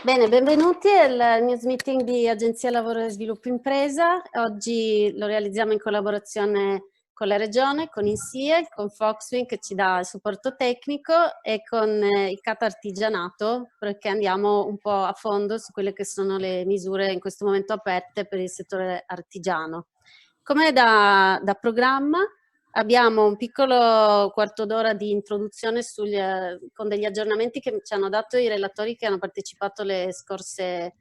Bene, benvenuti al news meeting di Agenzia Lavoro e Sviluppo Impresa. Oggi lo realizziamo in collaborazione con la Regione, con INSIE, con Foxwing che ci dà il supporto tecnico e con il CAT Artigianato, perché andiamo un po' a fondo su quelle che sono le misure in questo momento aperte per il settore artigiano. Come da programma abbiamo un piccolo quarto d'ora di introduzione con degli aggiornamenti che ci hanno dato i relatori che hanno partecipato alle scorse,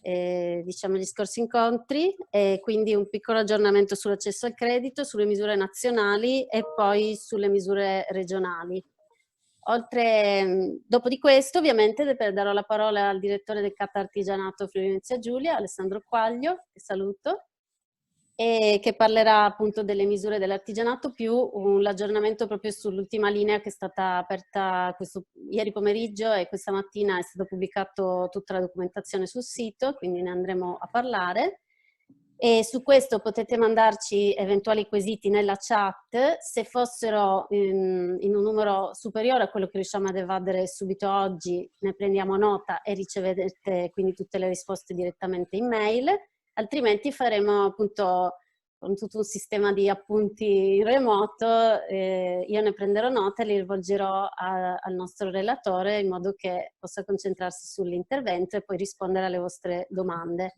diciamo, gli scorsi incontri, e quindi un piccolo aggiornamento sull'accesso al credito, sulle misure nazionali e poi sulle misure regionali. Dopo di questo, ovviamente, darò la parola al direttore del CAT Artigianato Friuli Venezia Giulia, Alessandro Quaglio, che saluto, e che parlerà appunto delle misure dell'artigianato più l'aggiornamento proprio sull'ultima linea che è stata aperta ieri pomeriggio, e questa mattina è stata pubblicata tutta la documentazione sul sito, quindi ne andremo a parlare. E su questo potete mandarci eventuali quesiti nella chat. Se fossero in un numero superiore a quello che riusciamo ad evadere subito oggi, ne prendiamo nota e riceverete quindi tutte le risposte direttamente in mail. Altrimenti faremo appunto con tutto un sistema di appunti in remoto, io ne prenderò nota e li rivolgerò al nostro relatore in modo che possa concentrarsi sull'intervento e poi rispondere alle vostre domande.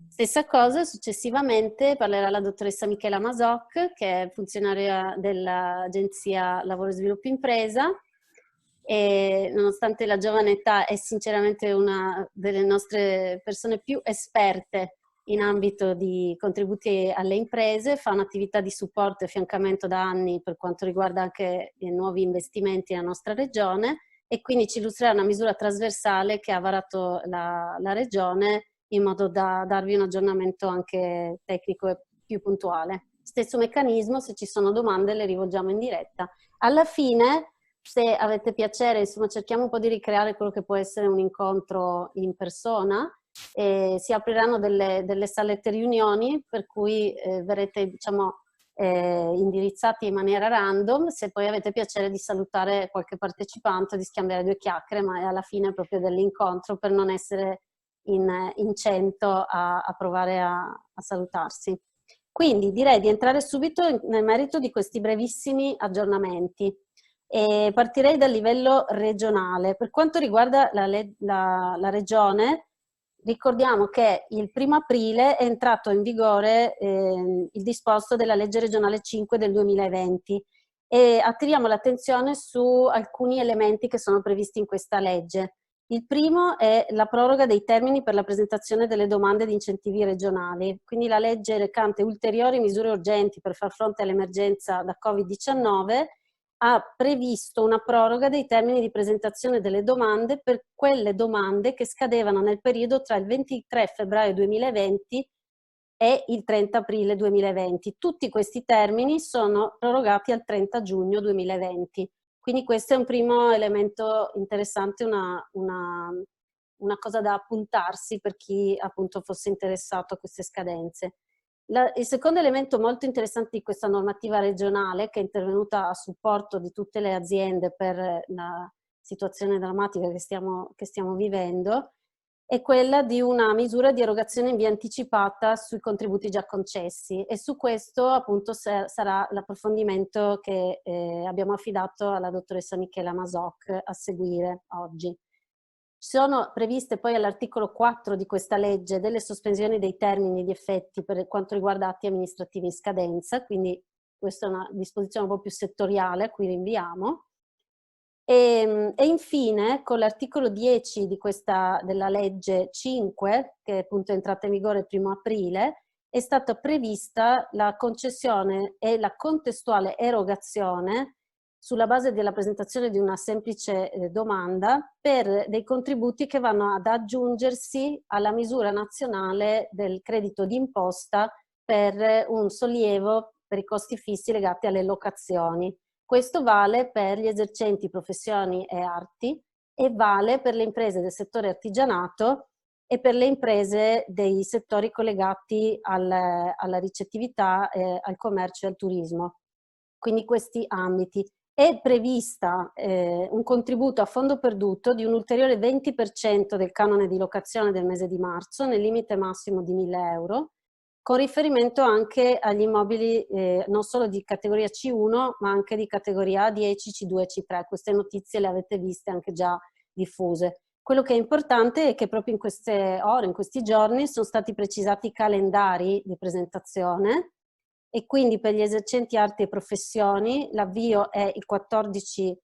Stessa cosa, successivamente parlerà la dottoressa Michela Masoc, che è funzionaria dell'Agenzia Lavoro e Sviluppo Impresa, e nonostante la giovane età è sinceramente una delle nostre persone più esperte in ambito di contributi alle imprese, fa un'attività di supporto e affiancamento da anni per quanto riguarda anche i nuovi investimenti nella nostra regione, e quindi ci illustrerà una misura trasversale che ha varato la Regione in modo da darvi un aggiornamento anche tecnico e più puntuale. Stesso meccanismo, se ci sono domande le rivolgiamo in diretta. Alla fine, se avete piacere, insomma, cerchiamo un po' di ricreare quello che può essere un incontro in persona. Si apriranno delle salette riunioni per cui verrete, diciamo, indirizzati in maniera random. Se poi avete piacere di salutare qualche partecipante, di scambiare due chiacchiere, ma è alla fine proprio dell'incontro, per non essere in 100 a provare a salutarsi. Quindi direi di entrare subito nel merito di questi brevissimi aggiornamenti. E partirei dal livello regionale. Per quanto riguarda la regione, ricordiamo che il 1° aprile è entrato in vigore il disposto della legge regionale 5 del 2020, e attiriamo l'attenzione su alcuni elementi che sono previsti in questa legge. Il primo è la proroga dei termini per la presentazione delle domande di incentivi regionali, quindi la legge recante ulteriori misure urgenti per far fronte all'emergenza da Covid-19 ha previsto una proroga dei termini di presentazione delle domande per quelle domande che scadevano nel periodo tra il 23 febbraio 2020 e il 30 aprile 2020. Tutti questi termini sono prorogati al 30 giugno 2020. Quindi questo è un primo elemento interessante, una cosa da appuntarsi per chi appunto fosse interessato a queste scadenze. Il secondo elemento molto interessante di questa normativa regionale, che è intervenuta a supporto di tutte le aziende per la situazione drammatica che stiamo vivendo, è quella di una misura di erogazione in via anticipata sui contributi già concessi, e su questo appunto sarà l'approfondimento che abbiamo affidato alla dottoressa Michela Masoc a seguire oggi. Sono previste poi all'articolo 4 di questa legge delle sospensioni dei termini di effetti per quanto riguarda atti amministrativi in scadenza, quindi questa è una disposizione un po' più settoriale a cui rinviamo. E infine, con l'articolo 10 della legge 5, che appunto è entrata in vigore il 1° aprile, è stata prevista la concessione e la contestuale erogazione, sulla base della presentazione di una semplice domanda, per dei contributi che vanno ad aggiungersi alla misura nazionale del credito d'imposta per un sollievo per i costi fissi legati alle locazioni. Questo vale per gli esercenti professioni e arti, e vale per le imprese del settore artigianato e per le imprese dei settori collegati alla ricettività, al commercio e al turismo. Quindi questi ambiti. È prevista un contributo a fondo perduto di un ulteriore 20% del canone di locazione del mese di marzo, nel limite massimo di 1.000 euro, con riferimento anche agli immobili non solo di categoria C1, ma anche di categoria A10, C2 e C3. Queste notizie le avete viste anche già diffuse. Quello che è importante è che proprio in queste ore, in questi giorni, sono stati precisati i calendari di presentazione, e quindi per gli esercenti arti e professioni l'avvio è il 14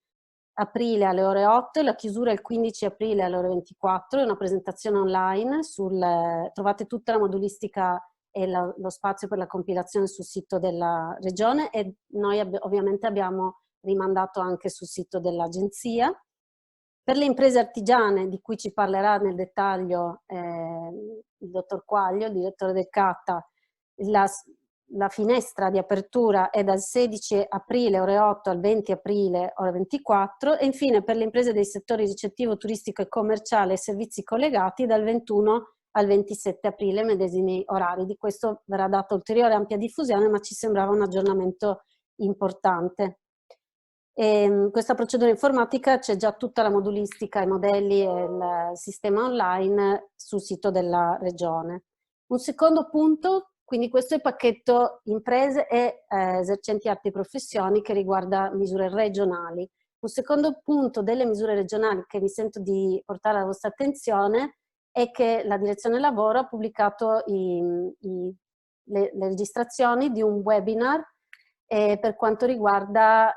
aprile alle ore 8 e la chiusura è il 15 aprile alle ore 24, è una presentazione online, trovate tutta la modulistica e lo spazio per la compilazione sul sito della regione, e noi ovviamente abbiamo rimandato anche sul sito dell'agenzia. Per le imprese artigiane, di cui ci parlerà nel dettaglio il dottor Quaglio, il direttore del CATA, la finestra di apertura è dal 16 aprile ore 8 al 20 aprile ore 24, e infine per le imprese dei settori ricettivo, turistico e commerciale e servizi collegati dal 21 al 27 aprile, medesimi orari. Di questo verrà data ulteriore ampia diffusione, ma ci sembrava un aggiornamento importante. Questa procedura informatica c'è già tutta la modulistica, i modelli e il sistema online sul sito della regione. Un secondo punto, quindi questo è il pacchetto imprese e esercenti arti e professioni che riguarda misure regionali. Un secondo punto delle misure regionali che mi sento di portare alla vostra attenzione è che la Direzione Lavoro ha pubblicato le registrazioni di un webinar per quanto riguarda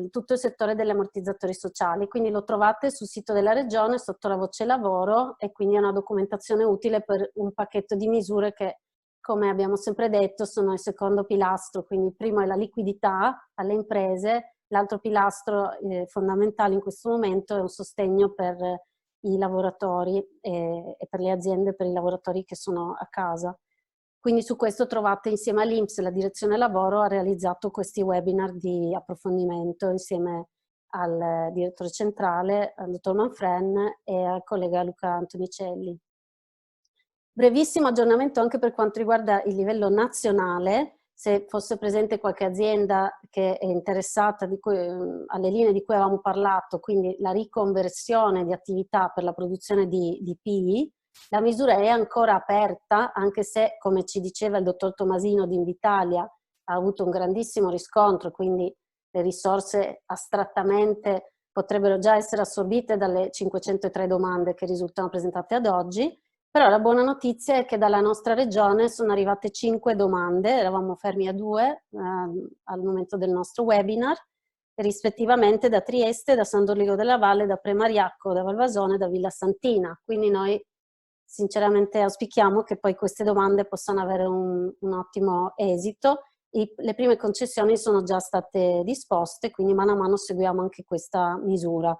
tutto il settore degli ammortizzatori sociali, quindi lo trovate sul sito della regione sotto la voce lavoro, e quindi è una documentazione utile per un pacchetto di misure che, come abbiamo sempre detto, sono il secondo pilastro. Quindi il primo è la liquidità alle imprese, l'altro pilastro fondamentale in questo momento è un sostegno per i lavoratori e per le aziende, per i lavoratori che sono a casa. Quindi su questo trovate, insieme all'INPS, la Direzione Lavoro ha realizzato questi webinar di approfondimento insieme al direttore centrale, al dottor Manfren, e al collega Luca Antonicelli. Brevissimo aggiornamento anche per quanto riguarda il livello nazionale. Se fosse presente qualche azienda che è interessata alle linee di cui avevamo parlato, quindi la riconversione di attività per la produzione di PI, la misura è ancora aperta, anche se, come ci diceva il dottor Tomasino di Invitalia, ha avuto un grandissimo riscontro, quindi le risorse astrattamente potrebbero già essere assorbite dalle 503 domande che risultano presentate ad oggi. Però la buona notizia è che dalla nostra regione sono arrivate 5 domande, eravamo fermi a 2 al momento del nostro webinar, rispettivamente da Trieste, da San Dorligo della Valle, da Premariacco, da Valvasone e da Villa Santina. Quindi noi sinceramente auspichiamo che poi queste domande possano avere un ottimo esito. Le prime concessioni sono già state disposte, quindi mano a mano seguiamo anche questa misura.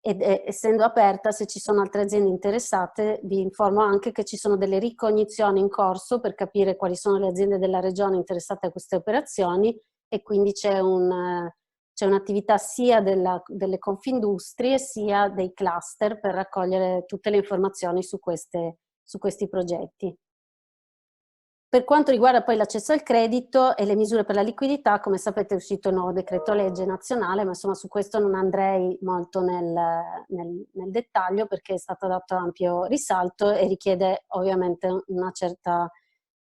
Ed essendo aperta, se ci sono altre aziende interessate, vi informo anche che ci sono delle ricognizioni in corso per capire quali sono le aziende della regione interessate a queste operazioni, e quindi c'è un'attività sia delle Confindustrie sia dei cluster per raccogliere tutte le informazioni su questi progetti. Per quanto riguarda poi l'accesso al credito e le misure per la liquidità, come sapete è uscito il nuovo decreto legge nazionale, ma insomma su questo non andrei molto nel dettaglio, perché è stato dato ampio risalto e richiede ovviamente una certa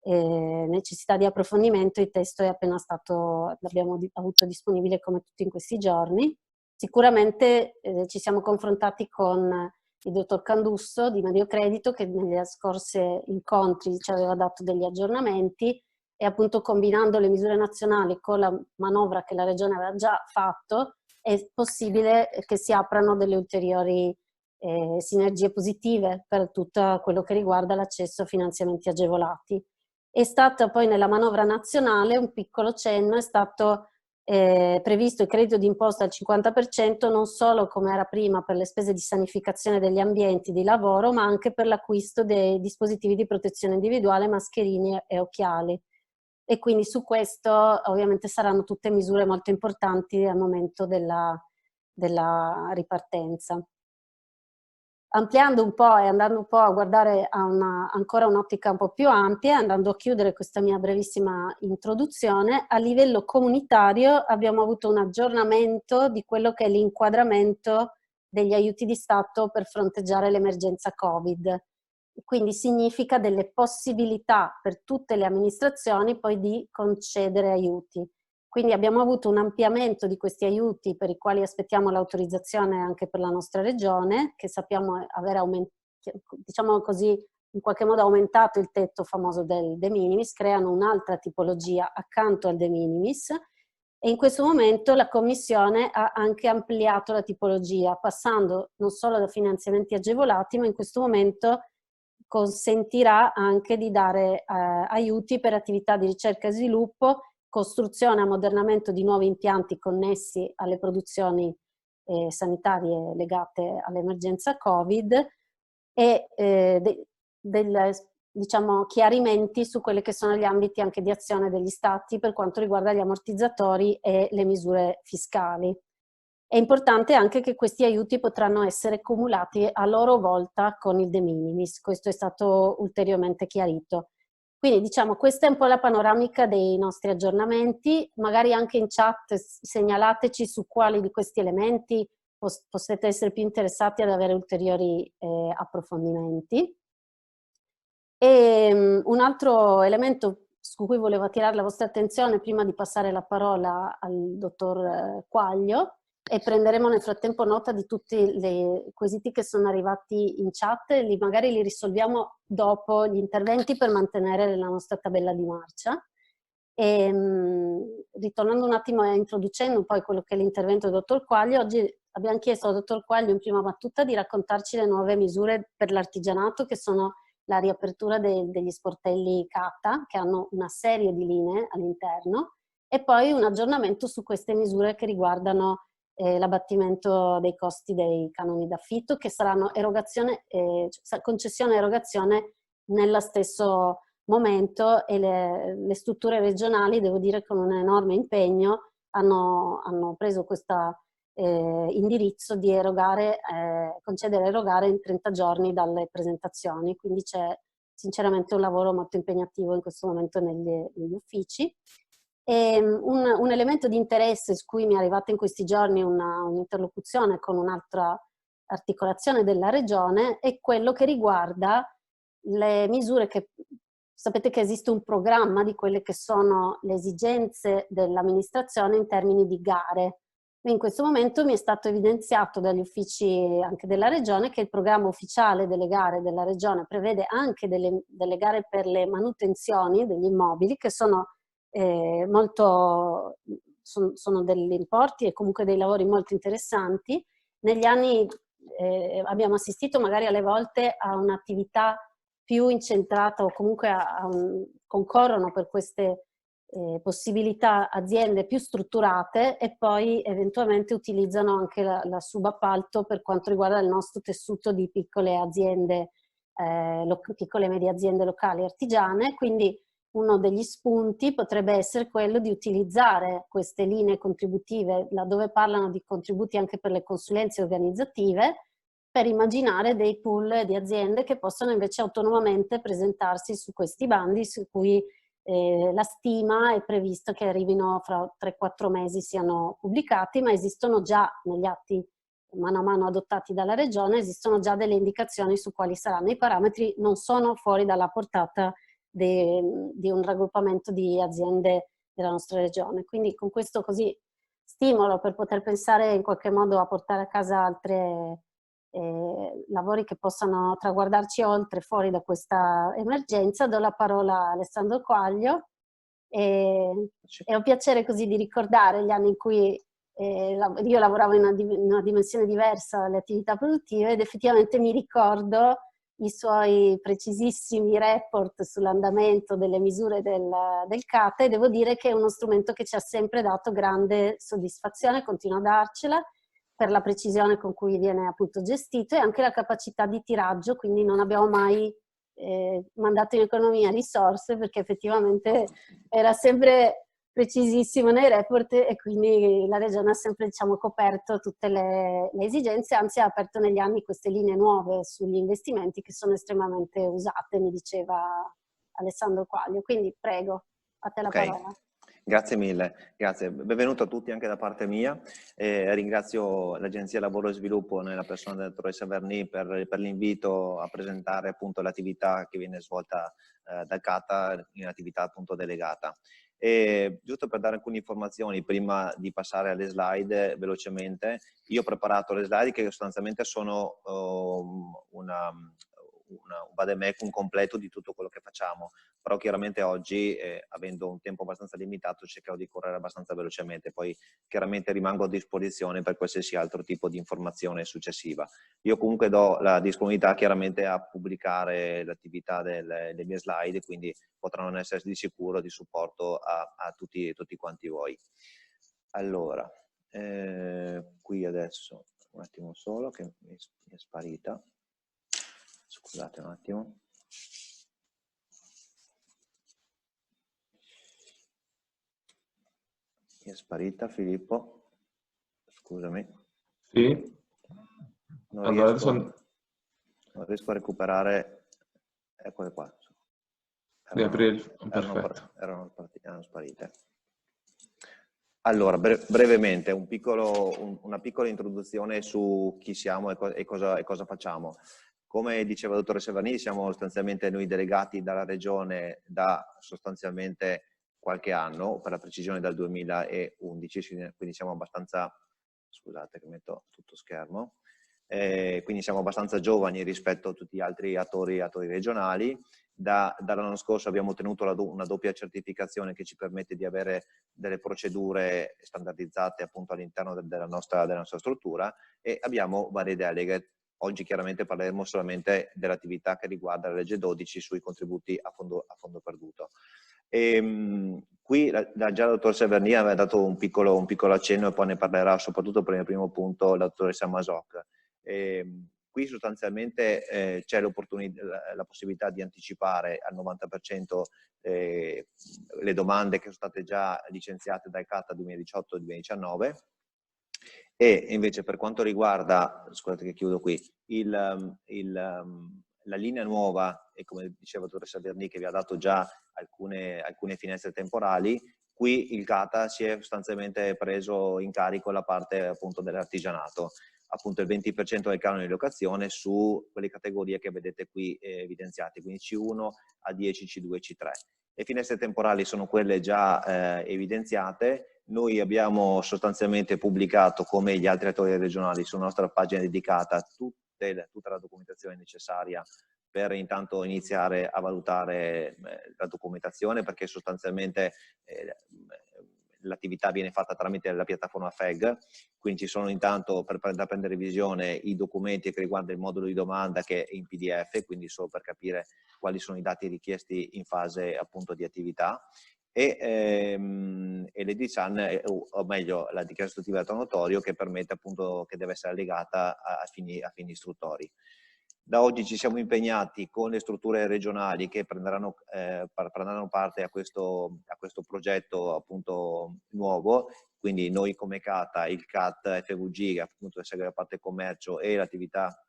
necessità di approfondimento. Il testo è appena stato, l'abbiamo avuto disponibile come tutti in questi giorni. Sicuramente ci siamo confrontati con il dottor Candusso di Mediocredito, che negli scorsi incontri ci aveva dato degli aggiornamenti, e appunto combinando le misure nazionali con la manovra che la Regione aveva già fatto è possibile che si aprano delle ulteriori sinergie positive per tutto quello che riguarda l'accesso a finanziamenti agevolati. È stato poi nella manovra nazionale un piccolo cenno, è stato previsto il credito d'imposta al 50%, non solo come era prima per le spese di sanificazione degli ambienti di lavoro, ma anche per l'acquisto dei dispositivi di protezione individuale, mascherine e occhiali. E quindi su questo ovviamente saranno tutte misure molto importanti al momento della ripartenza. ampliando un po' e andando un po' a guardare a ancora un'ottica un po' più ampia, andando a chiudere questa mia brevissima introduzione, a livello comunitario abbiamo avuto un aggiornamento di quello che è l'inquadramento degli aiuti di Stato per fronteggiare l'emergenza Covid. Quindi significa delle possibilità per tutte le amministrazioni poi di concedere aiuti. Quindi abbiamo avuto un ampliamento di questi aiuti per i quali aspettiamo l'autorizzazione anche per la nostra regione, che sappiamo aver diciamo così, in qualche modo aumentato il tetto famoso del de minimis, creano un'altra tipologia accanto al de minimis, e in questo momento la Commissione ha anche ampliato la tipologia, passando non solo da finanziamenti agevolati, ma in questo momento consentirà anche di dare aiuti per attività di ricerca e sviluppo, costruzione e ammodernamento di nuovi impianti connessi alle produzioni sanitarie legate all'emergenza Covid e diciamo, chiarimenti su quelli che sono gli ambiti anche di azione degli Stati per quanto riguarda gli ammortizzatori e le misure fiscali. È importante anche che questi aiuti potranno essere cumulati a loro volta con il de minimis, questo è stato ulteriormente chiarito. Quindi diciamo questa è un po' la panoramica dei nostri aggiornamenti, magari anche in chat segnalateci su quali di questi elementi possiate essere più interessati ad avere ulteriori approfondimenti. E un altro elemento su cui volevo attirare la vostra attenzione prima di passare la parola al dottor Quaglio, e prenderemo nel frattempo nota di tutti i quesiti che sono arrivati in chat e magari li risolviamo dopo gli interventi per mantenere la nostra tabella di marcia. E, ritornando un attimo e introducendo poi quello che è l'intervento del dottor Quaglio, oggi abbiamo chiesto al dottor Quaglio in prima battuta di raccontarci le nuove misure per l'artigianato, che sono la riapertura degli sportelli Cata, che hanno una serie di linee all'interno, e poi un aggiornamento su queste misure che riguardano l'abbattimento dei costi dei canoni d'affitto, che saranno concessione e erogazione nello stesso momento, e le strutture regionali, devo dire, con un enorme impegno hanno preso questo indirizzo di concedere e erogare in 30 giorni dalle presentazioni, quindi c'è sinceramente un lavoro molto impegnativo in questo momento negli uffici. E un elemento di interesse su cui mi è arrivata in questi giorni un'interlocuzione con un'altra articolazione della regione è quello che riguarda le misure che sapete che esiste un programma di quelle che sono le esigenze dell'amministrazione in termini di gare. In questo momento mi è stato evidenziato dagli uffici anche della regione che il programma ufficiale delle gare della regione prevede anche delle gare per le manutenzioni degli immobili, che sono sono degli importi e comunque dei lavori molto interessanti. Negli anni abbiamo assistito magari alle volte a un'attività più incentrata o comunque concorrono per queste possibilità aziende più strutturate e poi eventualmente utilizzano anche la subappalto per quanto riguarda il nostro tessuto di piccole aziende, piccole e medie aziende locali artigiane. Quindi uno degli spunti potrebbe essere quello di utilizzare queste linee contributive, laddove parlano di contributi anche per le consulenze organizzative, per immaginare dei pool di aziende che possono invece autonomamente presentarsi su questi bandi, su cui la stima è prevista che arrivino fra 3-4 mesi, siano pubblicati, ma esistono già negli atti mano a mano adottati dalla Regione, esistono già delle indicazioni su quali saranno i parametri, non sono fuori dalla portata di un raggruppamento di aziende della nostra regione. Quindi con questo così stimolo per poter pensare in qualche modo a portare a casa altri lavori che possano traguardarci oltre, fuori da questa emergenza, do la parola a Alessandro Quaglio e è un piacere così di ricordare gli anni in cui io lavoravo in una dimensione diversa alle attività produttive ed effettivamente mi ricordo i suoi precisissimi report sull'andamento delle misure del CATA e devo dire che è uno strumento che ci ha sempre dato grande soddisfazione, continua a darcela per la precisione con cui viene appunto gestito e anche la capacità di tiraggio, quindi non abbiamo mai mandato in economia risorse perché effettivamente era sempre precisissimo nei report e quindi la Regione ha sempre, diciamo, coperto tutte le esigenze, anzi ha aperto negli anni queste linee nuove sugli investimenti che sono estremamente usate, mi diceva Alessandro Quaglio. Quindi prego, a te la parola. Grazie mille, grazie. Benvenuto a tutti anche da parte mia. Ringrazio l'Agenzia Lavoro e Sviluppo nella persona della dottoressa Verni per l'invito a presentare appunto l'attività che viene svolta dal CATA in attività appunto delegata. Giusto per dare alcune informazioni prima di passare alle slide velocemente, io ho preparato le slide che sostanzialmente sono un vademecum completo di tutto quello che facciamo, però chiaramente oggi, avendo un tempo abbastanza limitato, cercherò di correre abbastanza velocemente, poi chiaramente rimango a disposizione per qualsiasi altro tipo di informazione successiva. Io comunque do la disponibilità chiaramente a pubblicare l'attività delle mie slide, quindi potranno essere di sicuro di supporto a tutti quanti voi. Allora, qui adesso un attimo solo che mi è sparita. Scusate un attimo. Mi è sparita, Filippo. Scusami. Sì. Non riesco a recuperare. Eccole qua. Erano sparite. Allora, brevemente, una piccola introduzione su chi siamo e cosa facciamo. Come diceva la dottoressa Verni, siamo sostanzialmente noi delegati dalla Regione da sostanzialmente qualche anno, per la precisione dal 2011, quindi siamo abbastanza, scusate che metto tutto schermo, quindi siamo abbastanza giovani rispetto a tutti gli altri attori regionali. Dall'anno scorso abbiamo ottenuto una doppia certificazione che ci permette di avere delle procedure standardizzate appunto all'interno della nostra struttura e abbiamo varie deleghe. Oggi chiaramente parleremo solamente dell'attività che riguarda la legge 12 sui contributi a fondo perduto. Qui già la dottoressa Verni aveva dato un piccolo accenno e poi ne parlerà soprattutto per il primo punto la dottoressa Masoc. Qui sostanzialmente c'è la possibilità di anticipare al 90% le domande che sono state già licenziate dal CATA 2018-2019 e invece per quanto riguarda, scusate che chiudo qui, la linea nuova, e come diceva la dottoressa Verni che vi ha dato già alcune finestre temporali, qui il CATA si è sostanzialmente preso in carico la parte appunto dell'artigianato, appunto il 20% del canone di locazione su quelle categorie che vedete qui evidenziate, quindi C1, A10, C2 e C3. Le finestre temporali sono quelle già evidenziate. Noi abbiamo sostanzialmente pubblicato, come gli altri attori regionali, sulla nostra pagina dedicata tutta la documentazione necessaria per intanto iniziare a valutare la documentazione, perché sostanzialmente l'attività viene fatta tramite la piattaforma FEG, quindi ci sono intanto da prendere visione i documenti che riguardano il modulo di domanda che è in PDF, quindi solo per capire quali sono i dati richiesti in fase appunto di attività, e l'EDICAN, o meglio la dichiarazione istruttiva del notorio, che permette appunto, che deve essere allegata a fini istruttori. Da oggi ci siamo impegnati con le strutture regionali che prenderanno parte a questo progetto appunto nuovo, quindi noi come CATA, il CAT FVG che appunto segue la parte commercio e le attività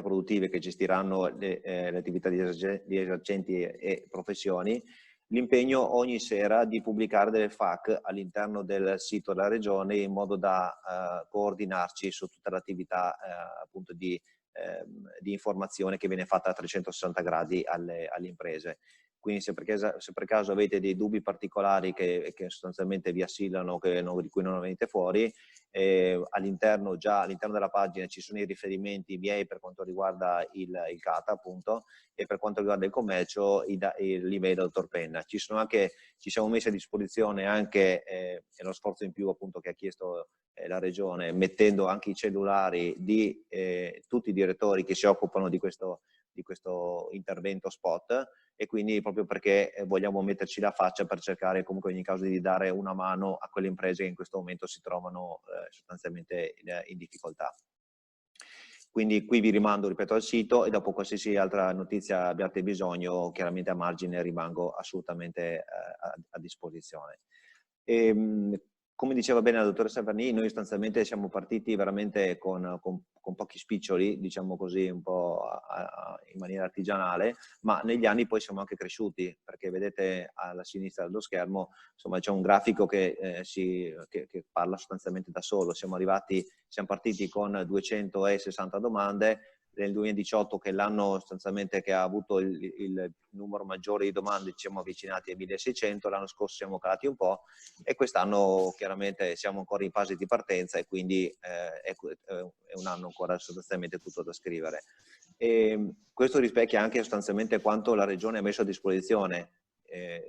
produttive che gestiranno le attività di esercenti e professioni, l'impegno ogni sera di pubblicare delle FAQ all'interno del sito della regione in modo da coordinarci su tutta l'attività appunto di informazione che viene fatta a 360 gradi alle imprese. Quindi se per caso avete dei dubbi particolari che sostanzialmente vi assillano, di cui non venite fuori, all'interno della pagina ci sono i riferimenti miei per quanto riguarda il CATA appunto, e per quanto riguarda il commercio l'email del dottor Penna. Ci siamo messi a disposizione anche lo sforzo in più appunto che ha chiesto la regione, mettendo anche i cellulari di tutti i direttori che si occupano di questo intervento spot, e quindi proprio perché vogliamo metterci la faccia per cercare comunque in ogni caso di dare una mano a quelle imprese che in questo momento si trovano sostanzialmente in difficoltà. Quindi qui vi rimando, ripeto, al sito e dopo qualsiasi altra notizia abbiate bisogno, chiaramente a margine rimango assolutamente a disposizione. Come diceva bene la dottoressa Verni, noi sostanzialmente siamo partiti veramente con pochi spiccioli, diciamo così, un po' in maniera artigianale, ma negli anni poi siamo anche cresciuti, perché vedete alla sinistra dello schermo, insomma, c'è un grafico che parla sostanzialmente da solo. Siamo partiti con 260 domande, nel 2018, che è l'anno sostanzialmente che ha avuto il numero maggiore di domande, ci siamo avvicinati ai 1600, l'anno scorso siamo calati un po' e quest'anno chiaramente siamo ancora in fase di partenza e quindi è un anno ancora sostanzialmente tutto da scrivere. E questo rispecchia anche sostanzialmente quanto la Regione ha messo a disposizione.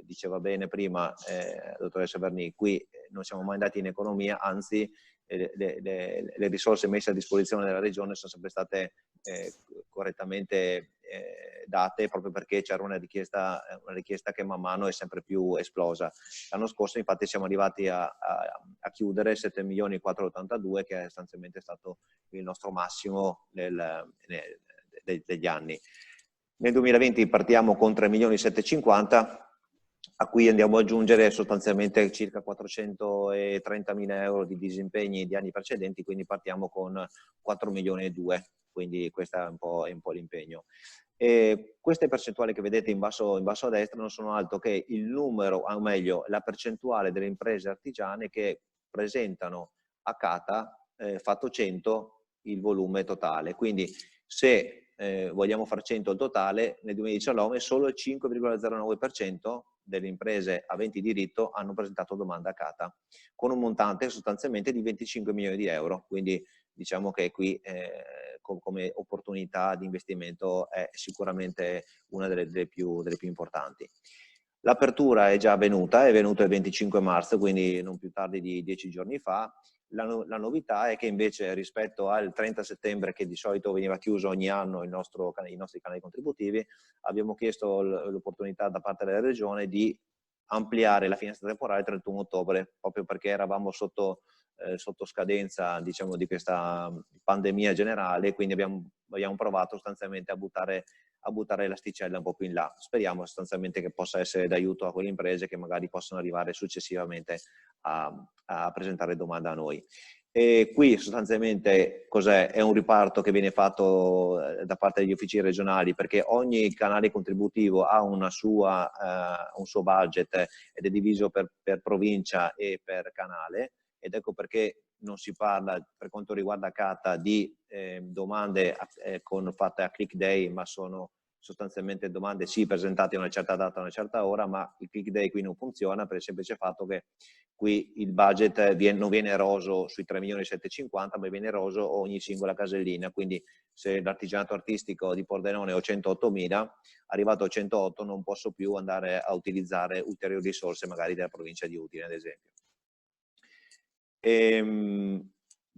Diceva bene prima la dottoressa Verni, qui non siamo mai andati in economia, anzi le risorse messe a disposizione della Regione sono sempre state correttamente date, proprio perché c'era una richiesta che man mano è sempre più esplosa. L'anno scorso infatti siamo arrivati a chiudere 7.482.000, che è sostanzialmente stato il nostro massimo degli anni. Nel 2020 partiamo con 3.750.000, a cui andiamo ad aggiungere sostanzialmente circa 430.000 euro di disimpegni di anni precedenti, quindi partiamo con 4.200.000, quindi questo è un po' l'impegno. Queste percentuali che vedete in basso a destra non sono altro che il numero, o meglio, la percentuale delle imprese artigiane che presentano a Cata fatto 100 il volume totale. Quindi se vogliamo far 100 il totale, nel 2019 solo il 5,09% delle imprese aventi diritto hanno presentato domanda a Cata, con un montante sostanzialmente di 25 milioni di euro. Quindi diciamo che qui come opportunità di investimento è sicuramente una delle più importanti. L'apertura è già avvenuta, è venuta il 25 marzo, quindi non più tardi di 10 giorni fa. La novità è che invece rispetto al 30 settembre, che di solito veniva chiuso ogni anno i nostri canali contributivi, abbiamo chiesto l'opportunità da parte della Regione di ampliare la finestra temporale al 31 ottobre, proprio perché eravamo sotto scadenza, diciamo, di questa pandemia generale, quindi abbiamo provato sostanzialmente a buttare l'asticella un po' più in là. Speriamo sostanzialmente che possa essere d'aiuto a quelle imprese che magari possono arrivare successivamente a presentare domanda a noi. E qui sostanzialmente cos'è? È un riparto che viene fatto da parte degli uffici regionali, perché ogni canale contributivo ha un suo budget ed è diviso per provincia e per canale, ed ecco perché non si parla, per quanto riguarda Cata, di domande fatte a click day, ma sono sostanzialmente domande sì presentate a una certa data, a una certa ora, ma il click day qui non funziona per il semplice fatto che qui il budget non viene eroso sui 3.750.000, ma viene eroso ogni singola casellina. Quindi se l'artigianato artistico di Pordenone ho 108.000, arrivato a 108 non posso più andare a utilizzare ulteriori risorse magari della provincia di Udine, ad esempio.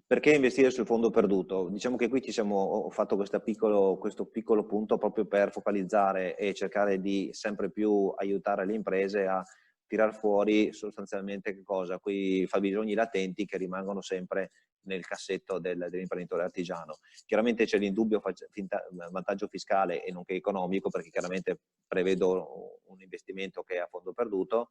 Perché investire sul fondo perduto? Diciamo che qui ho fatto questo piccolo punto proprio per focalizzare e cercare di sempre più aiutare le imprese a tirar fuori sostanzialmente che cosa? Quei fabbisogni latenti che rimangono sempre nel cassetto dell'imprenditore artigiano. Chiaramente c'è l'indubbio vantaggio fiscale e nonché economico, perché chiaramente prevedo un investimento che è a fondo perduto.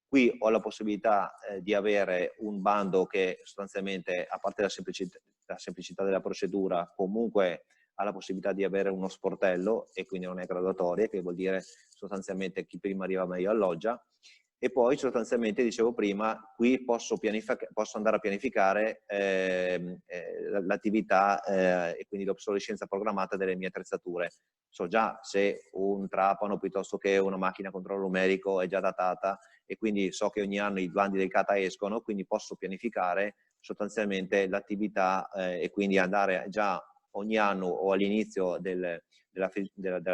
Qui ho la possibilità di avere un bando che sostanzialmente, a parte la semplicità della procedura, comunque ha la possibilità di avere uno sportello e quindi non è graduatoria, che vuol dire sostanzialmente chi prima arriva meglio alloggia. E poi sostanzialmente, dicevo prima, qui posso andare a pianificare l'attività e quindi l'obsolescenza programmata delle mie attrezzature. So già se un trapano piuttosto che una macchina a controllo numerico è già datata e quindi so che ogni anno i bandi del Cata escono, quindi posso pianificare sostanzialmente l'attività e quindi andare già ogni anno o all'inizio della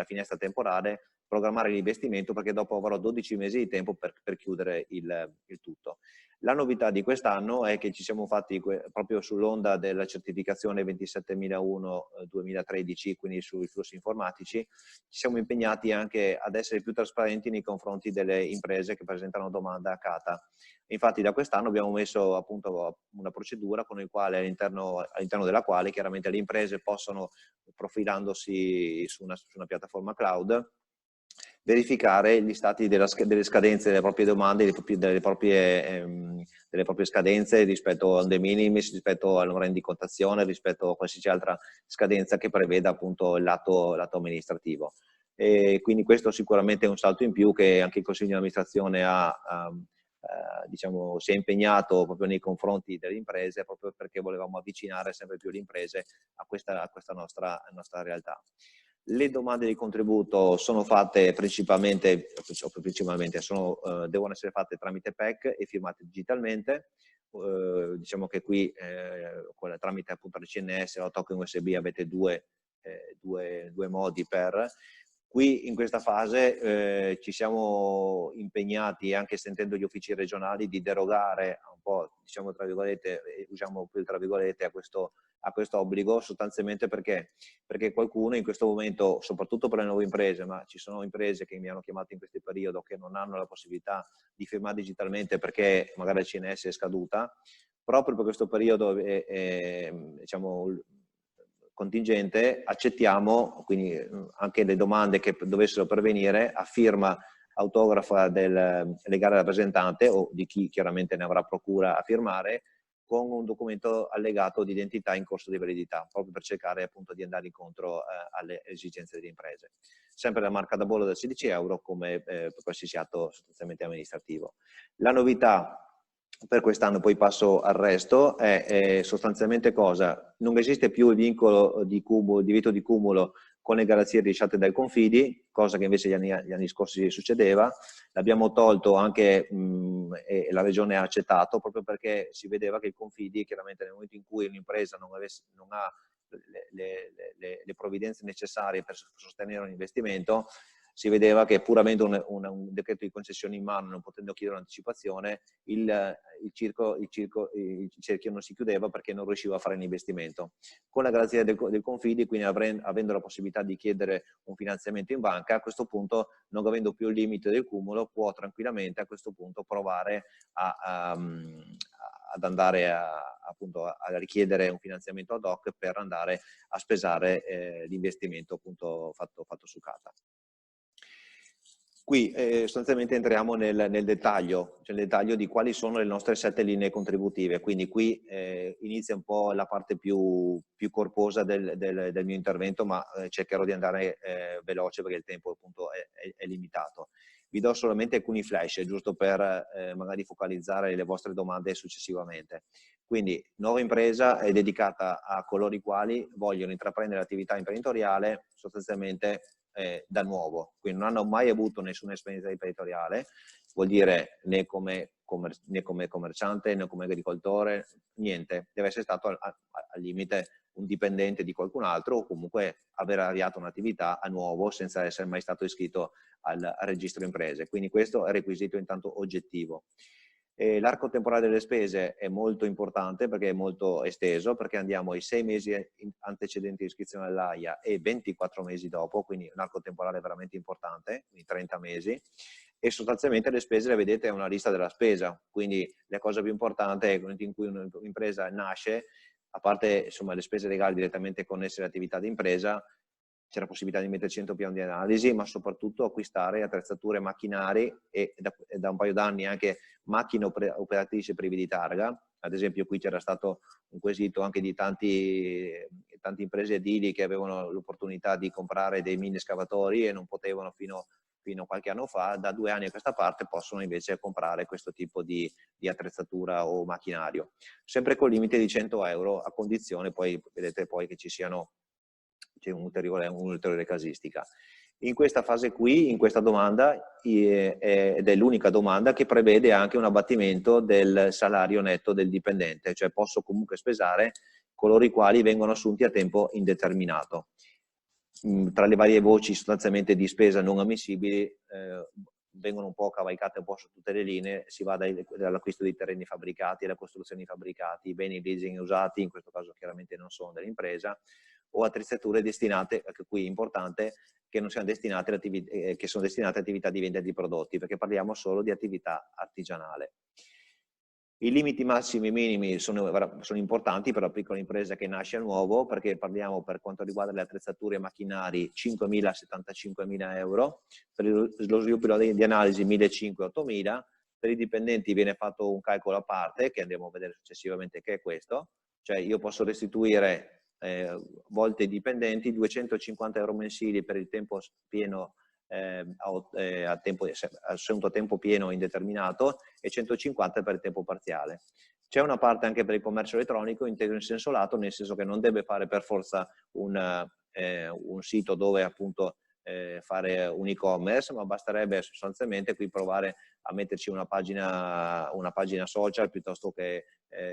finestra temporale programmare l'investimento, perché dopo avrò 12 mesi di tempo per chiudere il tutto. La novità di quest'anno è che ci siamo fatti, proprio sull'onda della certificazione 27001-2013, quindi sui flussi informatici, ci siamo impegnati anche ad essere più trasparenti nei confronti delle imprese che presentano domanda a CATA. Infatti da quest'anno abbiamo messo appunto una procedura con il quale, all'interno della quale chiaramente le imprese possono, profilandosi su una piattaforma cloud, verificare gli stati delle scadenze delle proprie domande, delle proprie scadenze rispetto al de minimis, rispetto alla rendicontazione, rispetto a qualsiasi altra scadenza che preveda appunto il lato amministrativo. E quindi questo sicuramente è un salto in più che anche il Consiglio di amministrazione diciamo, si è impegnato proprio nei confronti delle imprese, proprio perché volevamo avvicinare sempre più le imprese a questa nostra realtà. Le domande di contributo sono fatte principalmente devono essere fatte tramite PEC e firmate digitalmente. Diciamo che qui tramite appunto il CNS o token USB avete due modi per. Qui in questa fase ci siamo impegnati, anche sentendo gli uffici regionali, di derogare un po', diciamo tra virgolette, usiamo più tra virgolette, a questo obbligo, sostanzialmente perché qualcuno in questo momento, soprattutto per le nuove imprese, ma ci sono imprese che mi hanno chiamato in questo periodo che non hanno la possibilità di firmare digitalmente perché magari il CNS è scaduta, proprio per questo periodo diciamo, contingente, accettiamo quindi anche le domande che dovessero pervenire a firma autografa del legale rappresentante o di chi chiaramente ne avrà procura a firmare, con un documento allegato di identità in corso di validità, proprio per cercare appunto di andare incontro alle esigenze delle imprese. Sempre la marca da bollo da 16 euro come per qualsiasi atto sostanzialmente amministrativo. La novità per quest'anno, poi passo al resto, è sostanzialmente cosa? Non esiste più il vincolo di divieto di cumulo con le garanzie rilasciate dai Confidi, cosa che invece gli anni scorsi succedeva. L'abbiamo tolto anche e la Regione ha accettato, proprio perché si vedeva che il Confidi, chiaramente nel momento in cui un'impresa non ha le provvidenze necessarie per sostenere un investimento, si vedeva che pur avendo un decreto di concessione in mano, non potendo chiedere un'anticipazione, il cerchio non si chiudeva perché non riusciva a fare l'investimento. Con la garanzia del Confidi, quindi avendo la possibilità di chiedere un finanziamento in banca, a questo punto, non avendo più il limite del cumulo, può tranquillamente a questo punto provare ad andare appunto a richiedere un finanziamento ad hoc per andare a spesare l'investimento appunto fatto su CATA. Qui sostanzialmente entriamo nel dettaglio, cioè nel dettaglio di quali sono le nostre 7 linee contributive, quindi qui inizia un po' la parte più corposa del mio intervento, ma cercherò di andare veloce perché il tempo appunto è limitato. Vi do solamente alcuni flash, giusto per magari focalizzare le vostre domande successivamente. Quindi, nuova impresa è dedicata a coloro i quali vogliono intraprendere l'attività imprenditoriale sostanzialmente da nuovo, quindi non hanno mai avuto nessuna esperienza imprenditoriale, vuol dire né come commerciante né come agricoltore, niente, deve essere stato al limite un dipendente di qualcun altro o comunque aver avviato un'attività a nuovo senza essere mai stato iscritto al registro imprese, quindi questo è il requisito intanto oggettivo. L'arco temporale delle spese è molto importante perché è molto esteso, perché andiamo ai 6 mesi antecedenti l'iscrizione all'AIA e 24 mesi dopo, quindi un arco temporale veramente importante, quindi 30 mesi, e sostanzialmente le spese le vedete è una lista della spesa, quindi la cosa più importante è nel momento in cui un'impresa nasce, a parte insomma, le spese legali direttamente connesse all'attività di impresa, c'è la possibilità di metterci dentro piano di analisi, ma soprattutto acquistare attrezzature e macchinari e da un paio d'anni anche macchine operatrici prive di targa. Ad esempio qui c'era stato un quesito anche di tante imprese edili che avevano l'opportunità di comprare dei mini escavatori e non potevano fino a qualche anno fa, da 2 anni a questa parte possono invece comprare questo tipo di attrezzatura o macchinario. Sempre con limite di 100 euro a condizione, poi vedete poi che ci siano c'è un'ulteriore casistica. In questa fase qui, in questa domanda, ed è l'unica domanda che prevede anche un abbattimento del salario netto del dipendente, cioè posso comunque spesare coloro i quali vengono assunti a tempo indeterminato. tra le varie voci sostanzialmente di spesa non ammissibili vengono un po' cavalcate un po' su tutte le linee, si va dall'acquisto di terreni fabbricati, alla costruzione di fabbricati, beni leasing usati, in questo caso chiaramente non sono dell'impresa, o attrezzature destinate, anche qui importante, che non siano destinate che sono destinate a attività di vendita di prodotti, perché parliamo solo di attività artigianale. I limiti massimi e minimi sono importanti per la piccola impresa che nasce a nuovo, perché parliamo, per quanto riguarda le attrezzature e macchinari, 5.000 a 75.000 euro, per lo sviluppo di analisi 1.500-8.000, per i dipendenti viene fatto un calcolo a parte, che andremo a vedere successivamente che è questo, cioè io posso restituire volte i dipendenti 250 euro mensili per il tempo pieno assunto a tempo pieno indeterminato e 150 per il tempo parziale. C'è una parte anche per il commercio elettronico inteso in senso lato, nel senso che non deve fare per forza un sito dove appunto fare un e-commerce, ma basterebbe sostanzialmente qui provare a metterci una pagina social piuttosto che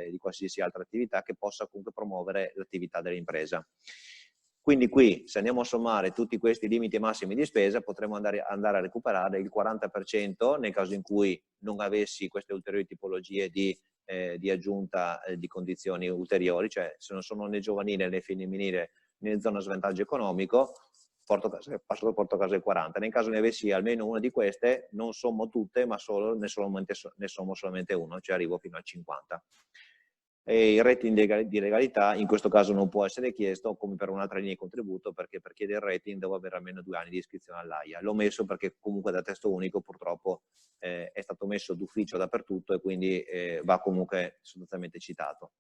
di qualsiasi altra attività che possa comunque promuovere l'attività dell'impresa. Quindi qui, se andiamo a sommare tutti questi limiti massimi di spesa, potremo andare a recuperare il 40% nel caso in cui non avessi queste ulteriori tipologie di aggiunta di condizioni ulteriori, cioè se non sono né giovanile né femminile né zona svantaggio economico, passo a casa il 40. Nel caso ne avessi almeno una di queste, non sommo tutte, ma ne sommo solamente uno, cioè arrivo fino al 50. E il rating di legalità in questo caso non può essere chiesto come per un'altra linea di contributo, perché per chiedere il rating devo avere almeno 2 anni di iscrizione all'AIA. L'ho messo perché comunque da testo unico purtroppo è stato messo d'ufficio dappertutto e quindi va comunque sostanzialmente citato.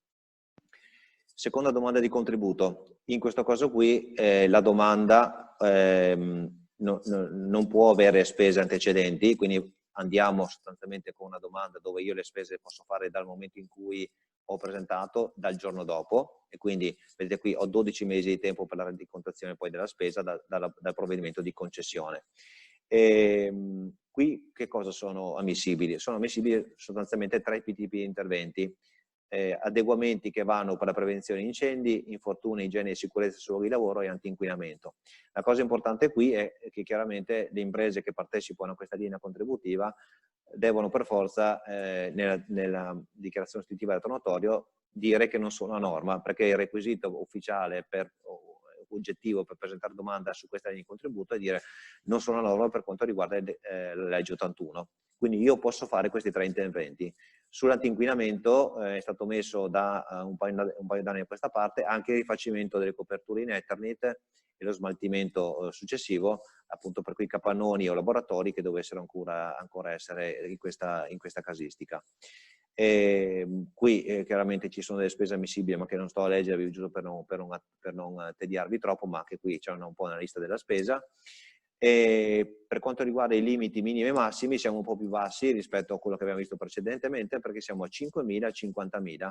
Seconda domanda di contributo. In questo caso qui la domanda non può avere spese antecedenti, quindi andiamo sostanzialmente con una domanda dove io le spese posso fare dal momento in cui ho presentato, dal giorno dopo, e quindi vedete qui ho 12 mesi di tempo per la rendicontazione poi della spesa dal provvedimento di concessione. Qui che cosa sono ammissibili? Sono ammissibili sostanzialmente 3 tipi di interventi. Adeguamenti che vanno per la prevenzione di incendi, infortuni, igiene e sicurezza sui luoghi di lavoro e anti-inquinamento. La cosa importante qui è che chiaramente le imprese che partecipano a questa linea contributiva devono per forza nella dichiarazione istitutiva del tonatorio dire che non sono a norma, perché il requisito ufficiale oggettivo per presentare domanda su questa linea di contributo è dire non sono a norma per quanto riguarda la legge 81. Quindi io posso fare questi 3 interventi. Sull'antinquinamento è stato messo da un paio d'anni a questa parte anche il rifacimento delle coperture in Eternit e lo smaltimento successivo, appunto per quei capannoni o laboratori che dovessero ancora essere in questa casistica. Qui chiaramente ci sono delle spese ammissibili, ma che non sto a leggervi giusto per non tediarvi troppo, ma anche qui c'è un po' una lista della spesa. E per quanto riguarda i limiti minimi e massimi siamo un po' più bassi rispetto a quello che abbiamo visto precedentemente, perché siamo a 5.000 e 50.000.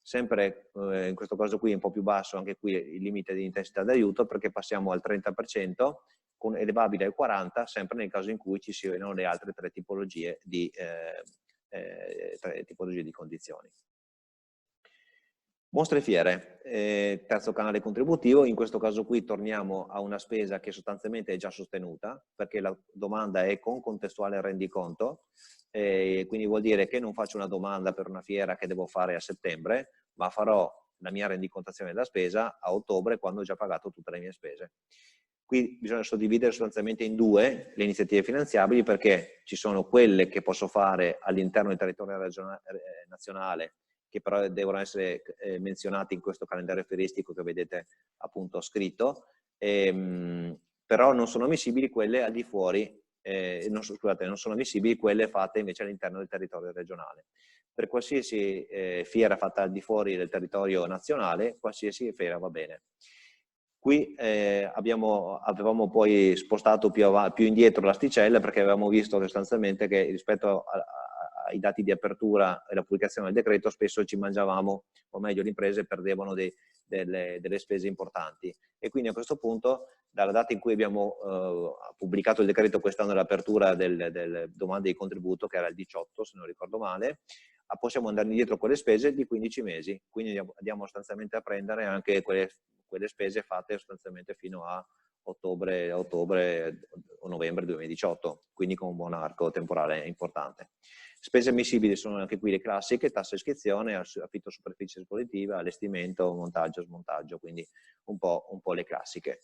Sempre in questo caso qui è un po' più basso anche qui il limite di intensità d'aiuto, perché passiamo al 30% con elevabile al 40%, sempre nel caso in cui ci siano le altre 3 tipologie di condizioni. Mostre e fiere, terzo canale contributivo. In questo caso qui torniamo a una spesa che sostanzialmente è già sostenuta, perché la domanda è con contestuale rendiconto, quindi vuol dire che non faccio una domanda per una fiera che devo fare a settembre, ma farò la mia rendicontazione della spesa a ottobre, quando ho già pagato tutte le mie spese. Qui bisogna suddividere sostanzialmente in 2 le iniziative finanziabili, perché ci sono quelle che posso fare all'interno del territorio nazionale, che però devono essere menzionati in questo calendario feristico che vedete appunto scritto, però non sono ammissibili quelle al di fuori, non sono ammissibili quelle fatte invece all'interno del territorio regionale. Per qualsiasi fiera fatta al di fuori del territorio nazionale, qualsiasi fiera va bene. Qui avevamo poi spostato più indietro l'asticella, perché avevamo visto sostanzialmente che rispetto ai dati di apertura e la pubblicazione del decreto spesso ci mangiavamo, o meglio le imprese perdevano delle spese importanti, e quindi a questo punto dalla data in cui abbiamo pubblicato il decreto quest'anno dell'apertura delle domande di contributo, che era il 18 se non ricordo male, possiamo andare indietro con le spese di 15 mesi, quindi andiamo sostanzialmente a prendere anche quelle spese fatte sostanzialmente fino a ottobre o novembre 2018, quindi con un buon arco temporale importante. Spese ammissibili sono anche qui le classiche: tassa iscrizione, affitto superficie espositiva, allestimento, montaggio, smontaggio, quindi un po' le classiche.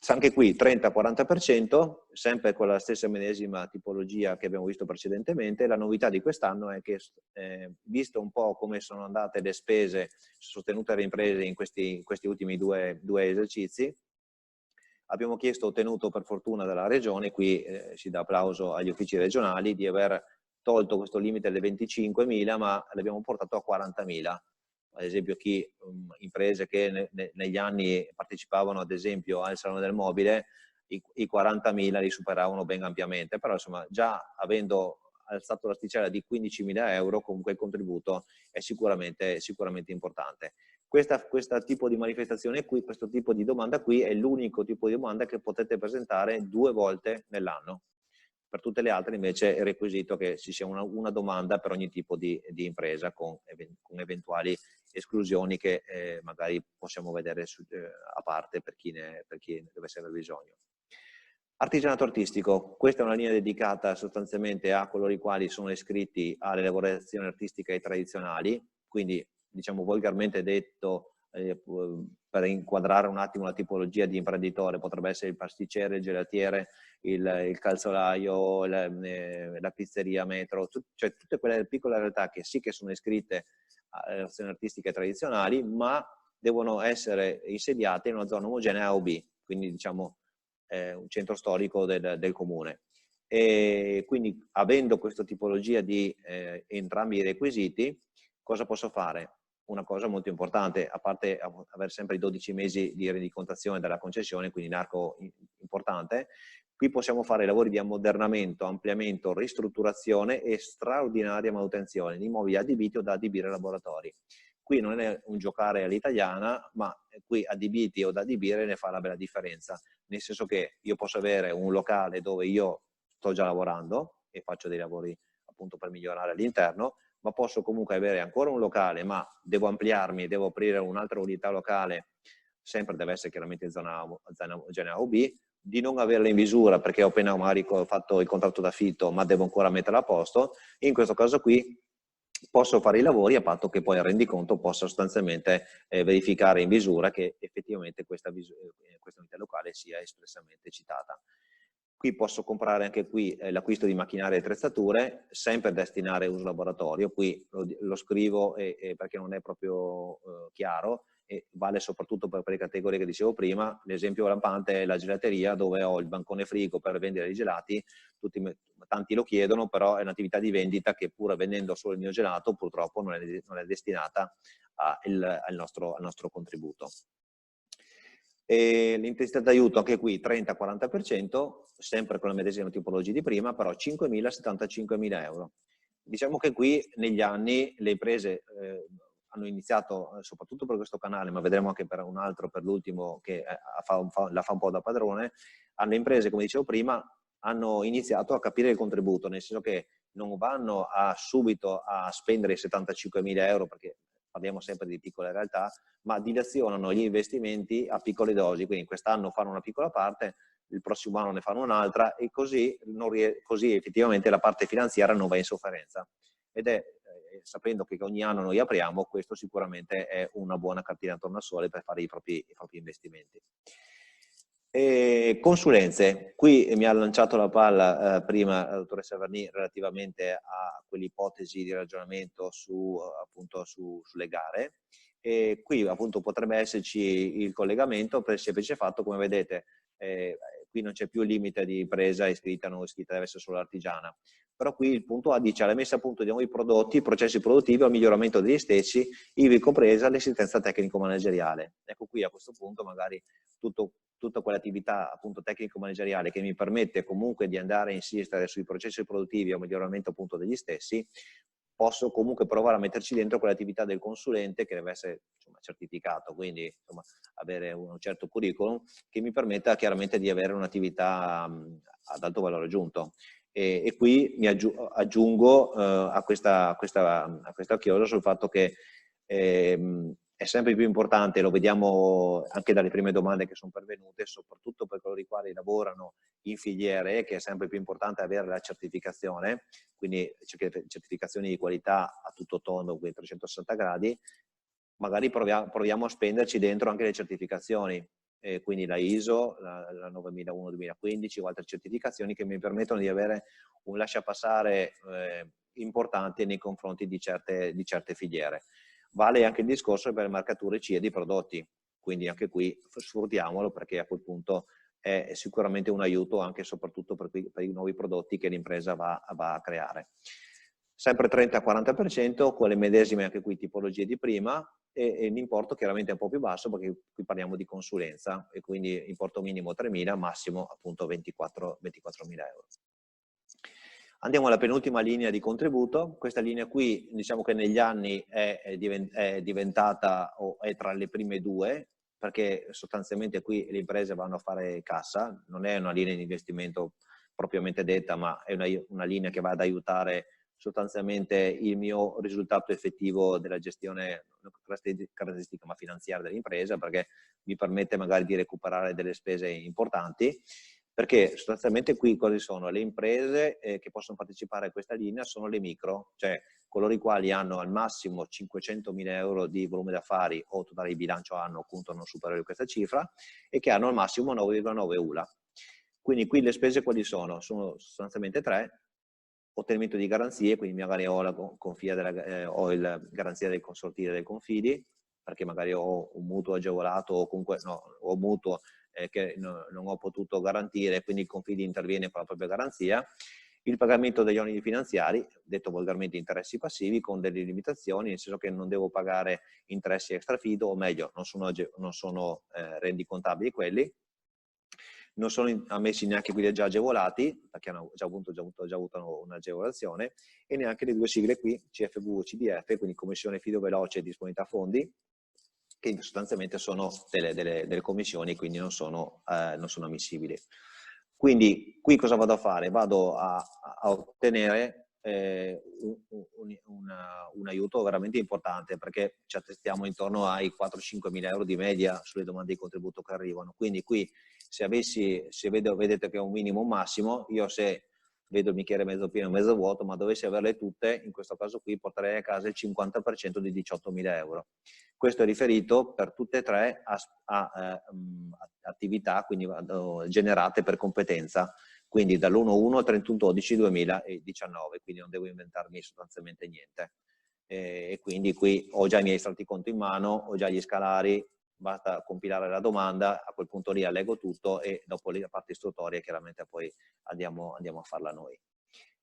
Anche qui 30-40%, sempre con la stessa medesima tipologia che abbiamo visto precedentemente. La novità di quest'anno è che, visto un po' come sono andate le spese sostenute alle imprese in questi ultimi due esercizi, abbiamo chiesto, ottenuto per fortuna dalla Regione, qui si dà applauso agli uffici regionali, di aver tolto questo limite delle 25.000, ma l'abbiamo portato a 40.000. Ad esempio imprese che negli anni partecipavano ad esempio al Salone del Mobile, i 40.000 li superavano ben ampiamente, però insomma già avendo alzato l'asticella di 15.000 euro, comunque il contributo è sicuramente importante. Questo tipo di manifestazione qui, questo tipo di domanda qui è l'unico tipo di domanda che potete presentare 2 volte nell'anno. Per tutte le altre invece è requisito che ci sia una domanda per ogni tipo di impresa, con eventuali esclusioni che magari possiamo vedere a parte per chi dovesse aver bisogno. Artigianato artistico: questa è una linea dedicata sostanzialmente a coloro i quali sono iscritti alle lavorazioni artistiche tradizionali, quindi diciamo volgarmente detto, per inquadrare un attimo la tipologia di imprenditore, potrebbe essere il pasticcere, il gelatiere, il calzolaio, la pizzeria metro, cioè tutte quelle piccole realtà che sì che sono iscritte alle lavorazioni artistiche tradizionali, ma devono essere insediate in una zona omogenea A o B, quindi diciamo un centro storico del comune. E quindi, avendo questa tipologia di entrambi i requisiti, cosa posso fare? Una cosa molto importante, a parte avere sempre i 12 mesi di rendicontazione della concessione, quindi un arco importante, qui possiamo fare lavori di ammodernamento, ampliamento, ristrutturazione e straordinaria manutenzione di immobili adibiti o da adibire a laboratori. Qui non è un giocare all'italiana, ma qui adibiti o da adibire ne fa la bella differenza, nel senso che io posso avere un locale dove io sto già lavorando e faccio dei lavori appunto per migliorare all'interno, ma posso comunque avere ancora un locale, ma devo ampliarmi, devo aprire un'altra unità locale, sempre deve essere chiaramente zona A o B, di non averla in visura perché ho appena magari fatto il contratto d'affitto ma devo ancora metterla a posto. In questo caso qui posso fare i lavori a patto che poi il rendiconto possa sostanzialmente verificare in visura che effettivamente questa unità locale sia espressamente citata. Qui posso comprare anche qui l'acquisto di macchinari e attrezzature, sempre destinare uso laboratorio. Qui lo scrivo perché non è proprio chiaro, e vale soprattutto per le categorie che dicevo prima. L'esempio lampante è la gelateria, dove ho il bancone frigo per vendere i gelati. Tanti lo chiedono, però è un'attività di vendita che, pur vendendo solo il mio gelato, purtroppo non è destinata al nostro contributo. L'intensità d'aiuto anche qui 30-40%, sempre con la medesima tipologia di prima, però 5.000-75.000 euro. Diciamo che qui negli anni le imprese hanno iniziato, soprattutto per questo canale, ma vedremo anche per un altro, per l'ultimo, che la fa un po' da padrone, le imprese, come dicevo prima, hanno iniziato a capire il contributo, nel senso che non vanno subito a spendere i 75.000 euro, perché parliamo sempre di piccole realtà, ma dilazionano gli investimenti a piccole dosi, quindi quest'anno fanno una piccola parte, il prossimo anno ne fanno un'altra, e così effettivamente la parte finanziaria non va in sofferenza. Ed è, sapendo che ogni anno noi apriamo, questo sicuramente è una buona cartina attorno al sole per fare i propri investimenti. Consulenze: qui mi ha lanciato la palla prima la dottoressa Verni relativamente a quell'ipotesi di ragionamento sulle gare, e qui appunto potrebbe esserci il collegamento per il semplice fatto, come vedete, qui non c'è più il limite di impresa iscritta o non iscritta, deve essere solo artigiana. Però qui il punto A dice: la messa a punto di nuovi prodotti, processi produttivi o miglioramento degli stessi, ivi compresa l'assistenza tecnico-manageriale. Ecco, qui a questo punto magari tutta quell'attività appunto tecnico-manageriale che mi permette comunque di andare a insistere sui processi produttivi o miglioramento appunto degli stessi, posso comunque provare a metterci dentro quell'attività del consulente, che deve essere, insomma, certificato, quindi insomma, avere un certo curriculum che mi permetta chiaramente di avere un'attività ad alto valore aggiunto. E qui mi aggiungo a questa chiosa sul fatto che è sempre più importante, lo vediamo anche dalle prime domande che sono pervenute, soprattutto per coloro i quali lavorano in filiere, che è sempre più importante avere la certificazione, quindi certificazioni di qualità a tutto tondo, quindi 360 gradi, magari proviamo a spenderci dentro anche le certificazioni, quindi la ISO, la 9001-2015 o altre certificazioni che mi permettono di avere un lasciapassare importante nei confronti di certe filiere. Vale anche il discorso per le marcature CE di prodotti, quindi anche qui sfruttiamolo, perché a quel punto è sicuramente un aiuto anche e soprattutto per i nuovi prodotti che l'impresa va a creare. Sempre 30-40% con le medesime anche qui tipologie di prima, e l'importo chiaramente è un po' più basso perché qui parliamo di consulenza, e quindi importo minimo 3.000, massimo appunto 24.000 euro. Andiamo alla penultima linea di contributo. Questa linea qui, diciamo che negli anni è diventata, o è tra le prime due, perché sostanzialmente qui le imprese vanno a fare cassa, non è una linea di investimento propriamente detta, ma è una linea che va ad aiutare sostanzialmente il mio risultato effettivo della gestione, caratteristica ma finanziaria dell'impresa, perché mi permette magari di recuperare delle spese importanti. Perché sostanzialmente qui cosa sono? Le imprese che possono partecipare a questa linea sono le micro, cioè coloro i quali hanno al massimo 500.000 euro di volume d'affari o totale di bilancio anno, appunto non superiore a questa cifra, e che hanno al massimo 9,9 ULA. Quindi qui le spese quali sono? Sono sostanzialmente tre: ottenimento di garanzie, quindi magari ho la garanzia del consortile del Confidi, perché magari ho un mutuo agevolato o comunque no, ho un mutuo che non ho potuto garantire, quindi il Confidi interviene con la propria garanzia. Il pagamento degli oneri finanziari, detto volgarmente interessi passivi, con delle limitazioni, nel senso che non devo pagare interessi extrafido, o meglio, non sono rendicontabili quelli, non sono ammessi neanche quelli già agevolati, perché hanno già avuto un'agevolazione, e neanche le due sigle qui, CFV e CDF, quindi Commissione Fido Veloce e Disponibilità Fondi, che sostanzialmente sono delle commissioni, quindi non sono ammissibili. Quindi qui cosa vado a fare? Vado a ottenere un aiuto veramente importante, perché ci attestiamo intorno ai 4-5 mila euro di media sulle domande di contributo che arrivano. Quindi qui se vedete che è un minimo, un massimo, io se vedo il bicchiere mezzo pieno o mezzo vuoto, ma dovessi averle tutte, in questo caso qui porterei a casa il 50% di 18.000 euro. Questo è riferito per tutte e tre a attività quindi, generate per competenza, quindi dall'1/1 al 31/12/2019, quindi non devo inventarmi sostanzialmente niente. E quindi qui ho già i miei estratti conto in mano, ho già gli scalari, basta compilare la domanda, a quel punto lì allego tutto e dopo lì la parte istruttoria chiaramente poi andiamo a farla noi.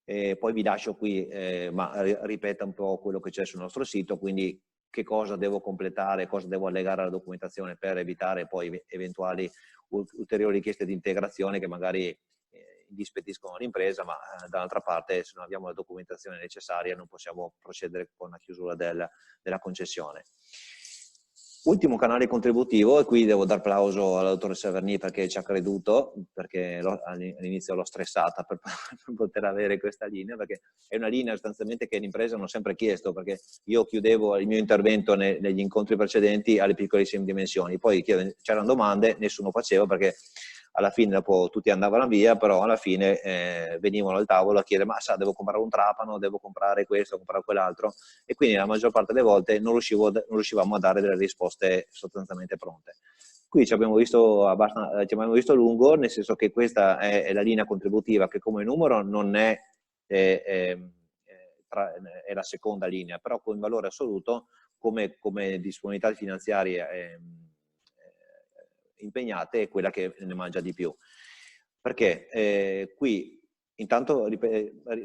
Poi vi lascio qui, ma ripeta un po' quello che c'è sul nostro sito, quindi che cosa devo completare, cosa devo allegare alla documentazione per evitare poi eventuali ulteriori richieste di integrazione che magari dispettiscono l'impresa, ma dall'altra parte se non abbiamo la documentazione necessaria non possiamo procedere con la chiusura della concessione. Ultimo canale contributivo, e qui devo dar applauso alla dottoressa Verni perché ci ha creduto, perché all'inizio l'ho stressata per poter avere questa linea, perché è una linea sostanzialmente che le imprese hanno sempre chiesto, perché io chiudevo il mio intervento negli incontri precedenti alle piccolissime dimensioni, poi c'erano domande, nessuno faceva perché alla fine dopo tutti andavano via, però alla fine venivano al tavolo a chiedere: ma sa, devo comprare un trapano, devo comprare questo, comprare quell'altro, e quindi la maggior parte delle volte non riuscivamo a dare delle risposte sostanzialmente pronte. Qui ci abbiamo visto lungo, nel senso che questa è la linea contributiva che come numero non è la seconda linea, però con valore assoluto come disponibilità finanziaria impegnate è quella che ne mangia di più. Perché qui intanto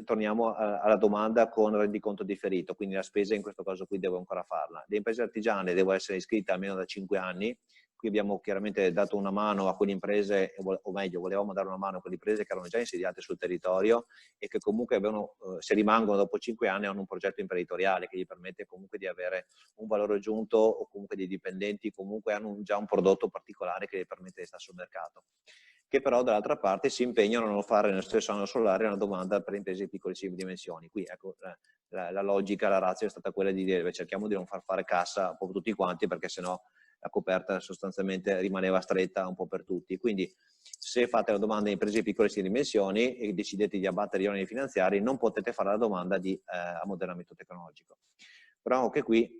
torniamo alla domanda con rendiconto differito, quindi la spesa in questo caso qui devo ancora farla. Le imprese artigiane devono essere iscritte almeno da 5 anni, qui abbiamo chiaramente dato una mano a quelle imprese, o meglio volevamo dare una mano a quelle imprese che erano già insediate sul territorio e che comunque avevano, se rimangono dopo 5 anni hanno un progetto imprenditoriale che gli permette comunque di avere un valore aggiunto, o comunque dei dipendenti comunque hanno già un prodotto particolare che gli permette di stare sul mercato, che però dall'altra parte si impegnano a non fare nello stesso anno solare una domanda per imprese di piccolissime dimensioni. Qui ecco, la logica, la ratio è stata quella di dire cerchiamo di non far fare cassa un po' tutti quanti, perché sennò la coperta sostanzialmente rimaneva stretta un po' per tutti. Quindi se fate la domanda in imprese di piccolissime dimensioni e decidete di abbattere gli oneri finanziari, non potete fare la domanda di ammodernamento tecnologico. Però anche qui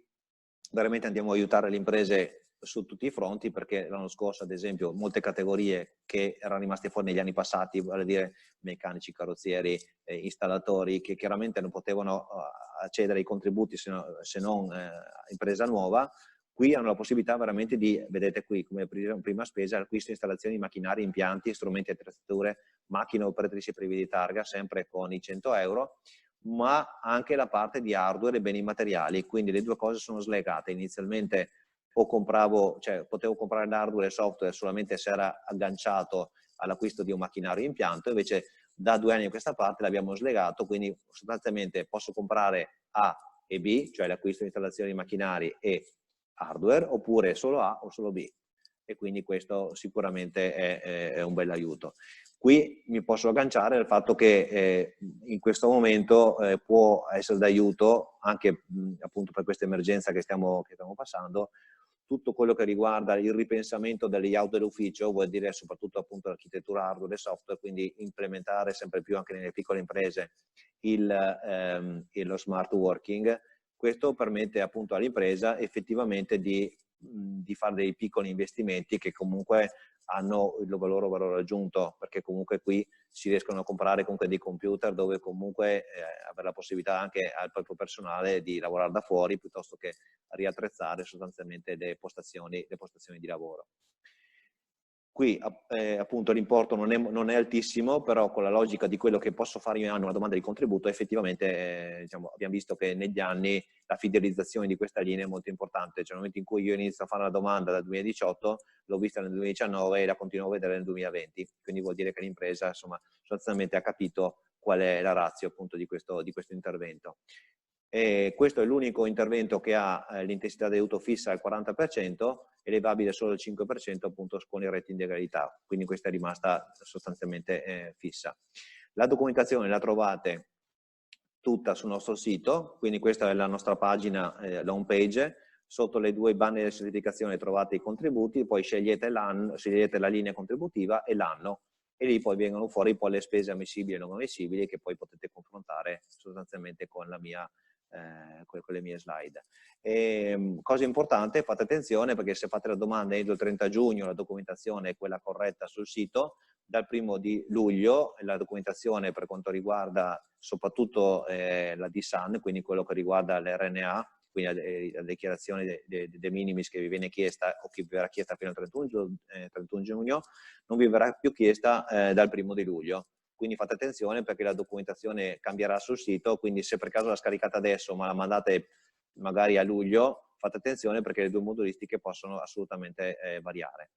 veramente andiamo a aiutare le imprese su tutti i fronti, perché l'anno scorso, ad esempio, molte categorie che erano rimaste fuori negli anni passati, vale a dire meccanici, carrozzieri, installatori, che chiaramente non potevano accedere ai contributi se non impresa nuova, qui hanno la possibilità veramente di, vedete qui come prima spesa, acquisto, installazioni di macchinari, impianti, strumenti e attrezzature, macchine operatrici prive di targa, sempre con i 100 euro, ma anche la parte di hardware e beni materiali, quindi le due cose sono slegate. Inizialmente potevo comprare l'hardware e il software solamente se era agganciato all'acquisto di un macchinario impianto, invece da 2 anni a questa parte l'abbiamo slegato, quindi sostanzialmente posso comprare A e B, cioè l'acquisto e installazione di macchinari e hardware, oppure solo A o solo B, e quindi questo sicuramente è un bel aiuto. Qui mi posso agganciare al fatto che in questo momento può essere d'aiuto anche appunto per questa emergenza che stiamo passando, tutto quello che riguarda il ripensamento delle layout dell'ufficio, vuol dire soprattutto appunto l'architettura hardware e software, quindi implementare sempre più anche nelle piccole imprese lo smart working. Questo permette appunto all'impresa effettivamente di fare dei piccoli investimenti che comunque hanno il loro valore aggiunto, perché comunque qui si riescono a comprare comunque dei computer dove comunque avere la possibilità anche al proprio personale di lavorare da fuori piuttosto che riattrezzare sostanzialmente le postazioni di lavoro. Qui appunto l'importo non è altissimo, però con la logica di quello che posso fare io hanno una domanda di contributo, effettivamente diciamo, abbiamo visto che negli anni la fidelizzazione di questa linea è molto importante. Cioè nel momento in cui io inizio a fare la domanda dal 2018, l'ho vista nel 2019 e la continuo a vedere nel 2020, quindi vuol dire che l'impresa insomma sostanzialmente ha capito qual è la ratio appunto di questo intervento. E questo è l'unico intervento che ha l'intensità di aiuto fissa al 40%, elevabile solo al 5% appunto con il rating di legalità, quindi questa è rimasta sostanzialmente fissa. La documentazione la trovate tutta sul nostro sito, quindi questa è la nostra pagina, la home page, sotto le 2 banne di certificazione trovate i contributi, poi scegliete la linea contributiva e l'anno, e lì poi vengono fuori poi le spese ammissibili e non ammissibili che poi potete confrontare sostanzialmente con con le mie slide. Cosa importante, fate attenzione perché se fate la domanda entro il 30 giugno la documentazione è quella corretta sul sito, dal 1° di luglio la documentazione per quanto riguarda soprattutto la DSAN, quindi quello che riguarda l'RNA, quindi la dichiarazione de minimis che vi viene chiesta o che vi verrà chiesta fino al 31 giugno, non vi verrà più chiesta dal 1° di luglio. Quindi fate attenzione perché la documentazione cambierà sul sito, quindi se per caso la scaricate adesso ma la mandate magari a luglio, fate attenzione perché le 2 modulistiche possono assolutamente variare.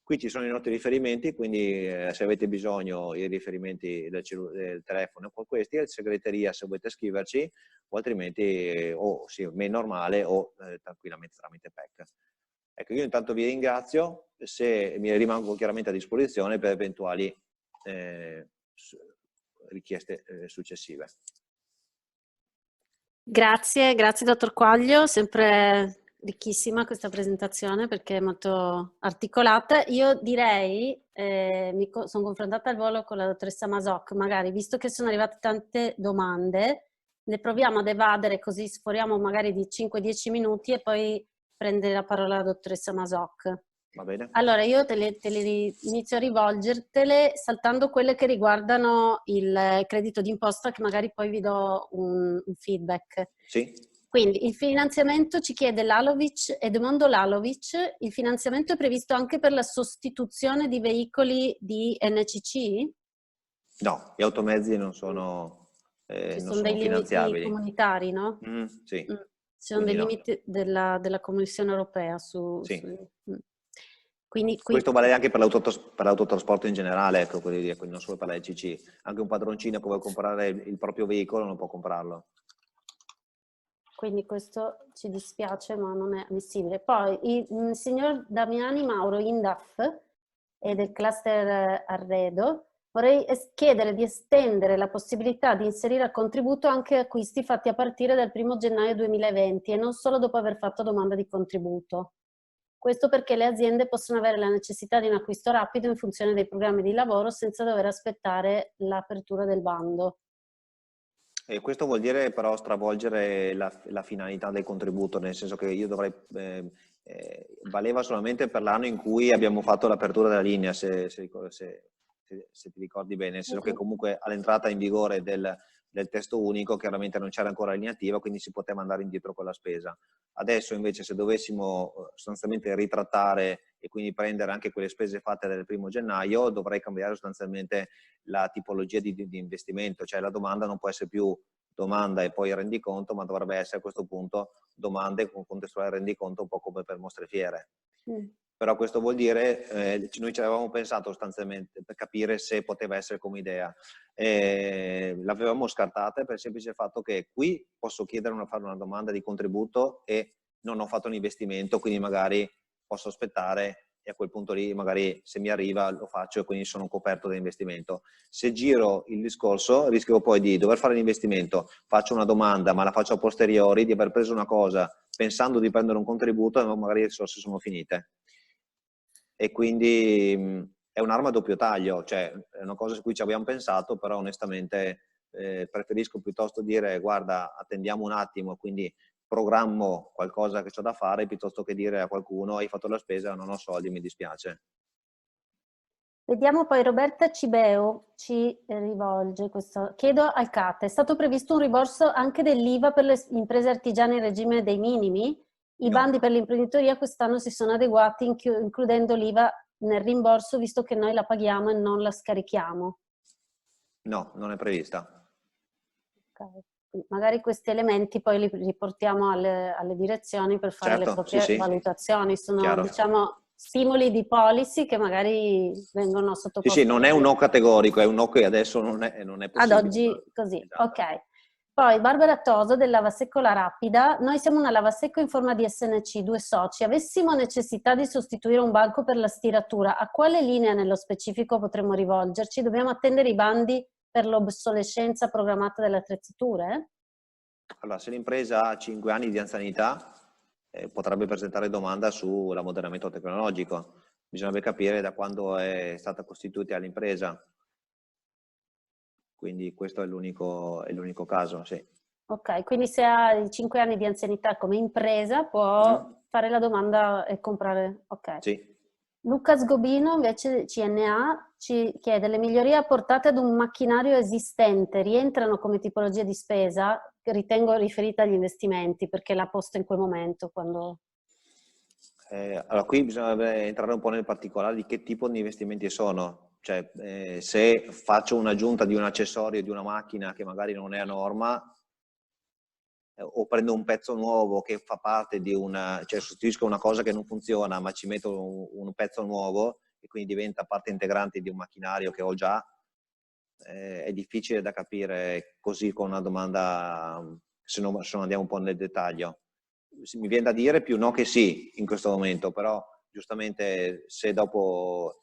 Qui ci sono i nostri riferimenti, quindi se avete bisogno i riferimenti del telefono con questi, la segreteria se volete scriverci, o altrimenti o sì, mail normale o tranquillamente tramite PEC. Ecco, io intanto vi ringrazio, se mi rimango chiaramente a disposizione per eventuali richieste successive. Grazie, grazie dottor Quaglio, sempre ricchissima questa presentazione perché è molto articolata. Io direi, mi sono confrontata al volo con la dottoressa Masoch, magari visto che sono arrivate tante domande, ne proviamo ad evadere così sforiamo magari di 5-10 minuti e poi prende la parola la dottoressa Masoch. Va bene. Allora, io te le inizio a rivolgertele saltando quelle che riguardano il credito d'imposta, che magari poi vi do un feedback. Sì. Quindi il finanziamento ci chiede Lalovic, Edmondo Lalovic, il finanziamento è previsto anche per la sostituzione di veicoli di NCC? No, gli automezzi non sono, Ci non sono sono dei limiti finanziabili. comunitari, no? Sì. Ci sono dei Quindi no. limiti della Commissione europea Sì. Quindi questo vale anche per l'autotrasporto in generale, ecco, quindi non solo per la ECC. Anche un padroncino che vuole comprare il proprio veicolo non può comprarlo. Quindi questo ci dispiace ma non è ammissibile. Poi il signor Damiani Mauro Indaf è del cluster Arredo Vorrei chiedere di estendere la possibilità di inserire a contributo anche acquisti fatti a partire dal 1° gennaio 2020 e non solo dopo aver fatto domanda di contributo. Questo perché le aziende possono avere la necessità di un acquisto rapido in funzione dei programmi di lavoro senza dover aspettare l'apertura del bando. E questo vuol dire però stravolgere la finalità del contributo, nel senso che io dovrei... valeva solamente per l'anno in cui abbiamo fatto l'apertura della linea, se ti ricordi bene, nel senso che comunque all'entrata in vigore del testo unico chiaramente non c'era ancora linea attiva, quindi si poteva andare indietro con la spesa. Adesso invece se dovessimo sostanzialmente ritrattare e quindi prendere anche quelle spese fatte dal 1° gennaio, dovrei cambiare sostanzialmente la tipologia di investimento, cioè la domanda non può essere più domanda e poi rendiconto, ma dovrebbe essere a questo punto domande con contestuale rendiconto, un po' come per mostre fiere. Però questo vuol dire, noi ci avevamo pensato sostanzialmente per capire se poteva essere come idea. L'avevamo scartata per il semplice fatto che qui posso chiedere fare una domanda di contributo e non ho fatto un investimento, quindi magari posso aspettare e a quel punto lì magari se mi arriva lo faccio e quindi sono coperto dall'investimento. Se giro il discorso rischio poi di dover fare l'investimento, faccio una domanda ma la faccio a posteriori, di aver preso una cosa pensando di prendere un contributo e magari le risorse sono finite. E quindi è un'arma a doppio taglio, cioè è una cosa su cui ci abbiamo pensato, però onestamente preferisco piuttosto dire guarda attendiamo un attimo, quindi programmo qualcosa che ho da fare piuttosto che dire a qualcuno hai fatto la spesa, non ho soldi, mi dispiace. Vediamo poi Roberta Cibeo ci rivolge questo. Chiedo al CAT, è stato previsto un rimborso anche dell'IVA per le imprese artigiane in regime dei minimi? I bandi per l'imprenditoria quest'anno si sono adeguati includendo l'IVA nel rimborso visto che noi la paghiamo e non la scarichiamo? No, non è prevista. Okay. Magari questi elementi poi li riportiamo alle direzioni per fare le proprie valutazioni. Sono diciamo stimoli di policy che magari vengono sottoposti. Sì, non è un no categorico, è un no che adesso non è possibile. Ad oggi così, esatto. Ok. Poi Barbara Toso del Lavasecco La Rapida, noi siamo una lavasecco in forma di SNC, 2 soci, avessimo necessità di sostituire un banco per la stiratura, a quale linea nello specifico potremmo rivolgerci? Dobbiamo attendere i bandi per l'obsolescenza programmata delle attrezzature? Allora, se l'impresa ha 5 anni di anzianità, potrebbe presentare domanda sull'ammodernamento tecnologico. Bisognerebbe capire da quando è stata costituita l'impresa. Quindi questo è l'unico caso, sì. Ok, quindi se ha 5 anni di anzianità come impresa può fare la domanda e comprare. Ok. Sì. Luca Sgobino invece CNA ci chiede le migliorie apportate ad un macchinario esistente rientrano come tipologia di spesa? Ritengo riferita agli investimenti perché l'ha posto in quel momento quando... Allora qui bisognerebbe entrare un po' nel particolare di che tipo di investimenti sono. Cioè, se faccio un'aggiunta di un accessorio di una macchina che magari non è a norma, o prendo un pezzo nuovo che fa parte di cioè sostituisco una cosa che non funziona, ma ci metto un pezzo nuovo e quindi diventa parte integrante di un macchinario che ho già, è difficile da capire così con una domanda, se non andiamo un po' nel dettaglio. Mi viene da dire più no che sì in questo momento, però giustamente se dopo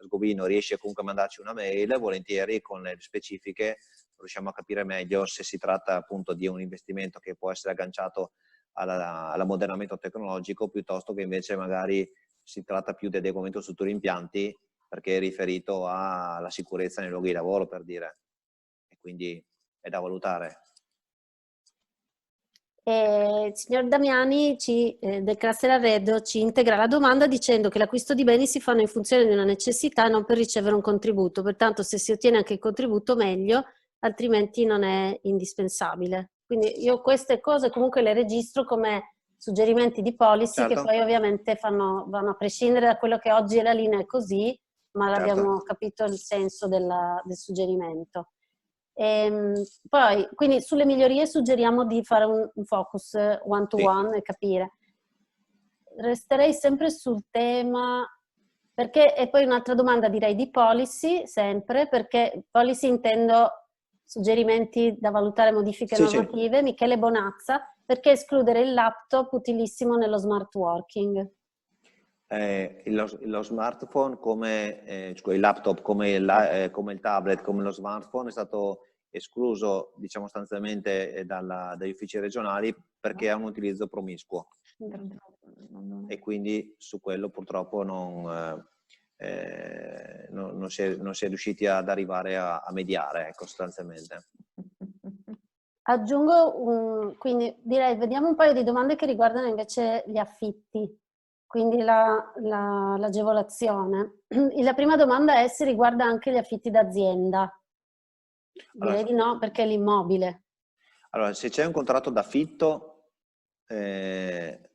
Sgobino riesce comunque a mandarci una mail, volentieri con le specifiche riusciamo a capire meglio se si tratta appunto di un investimento che può essere agganciato all'ammodernamento tecnologico piuttosto che invece magari si tratta più di adeguamento strutture impianti perché è riferito alla sicurezza nei luoghi di lavoro, per dire, e quindi è da valutare. Il signor Damiani del Cluster Arredo ci integra la domanda dicendo che l'acquisto di beni si fanno in funzione di una necessità e non per ricevere un contributo, pertanto se si ottiene anche il contributo meglio, altrimenti non è indispensabile. Quindi io queste cose comunque le registro come suggerimenti di policy che poi ovviamente vanno a prescindere da quello che oggi è la linea è così, ma l'abbiamo capito il senso del suggerimento. Poi, quindi sulle migliorie suggeriamo di fare un focus one-to-one e capire. Resterei sempre sul tema, perché, e poi un'altra domanda direi di policy, sempre, perché policy intendo suggerimenti da valutare modifiche normative. Michele Bonazza, perché escludere il laptop utilissimo nello smart working? Lo smartphone come cioè il laptop, come il tablet, come lo smartphone è stato escluso, diciamo, sostanzialmente dagli uffici regionali perché ha un utilizzo promiscuo e quindi su quello purtroppo non si è riusciti ad arrivare a mediare, ecco, sostanzialmente. Aggiungo, quindi direi, vediamo un paio di domande che riguardano invece gli affitti, quindi l'agevolazione. La prima domanda è se riguarda anche gli affitti d'azienda. Direi di no, perché è l'immobile. Allora, se c'è un contratto d'affitto,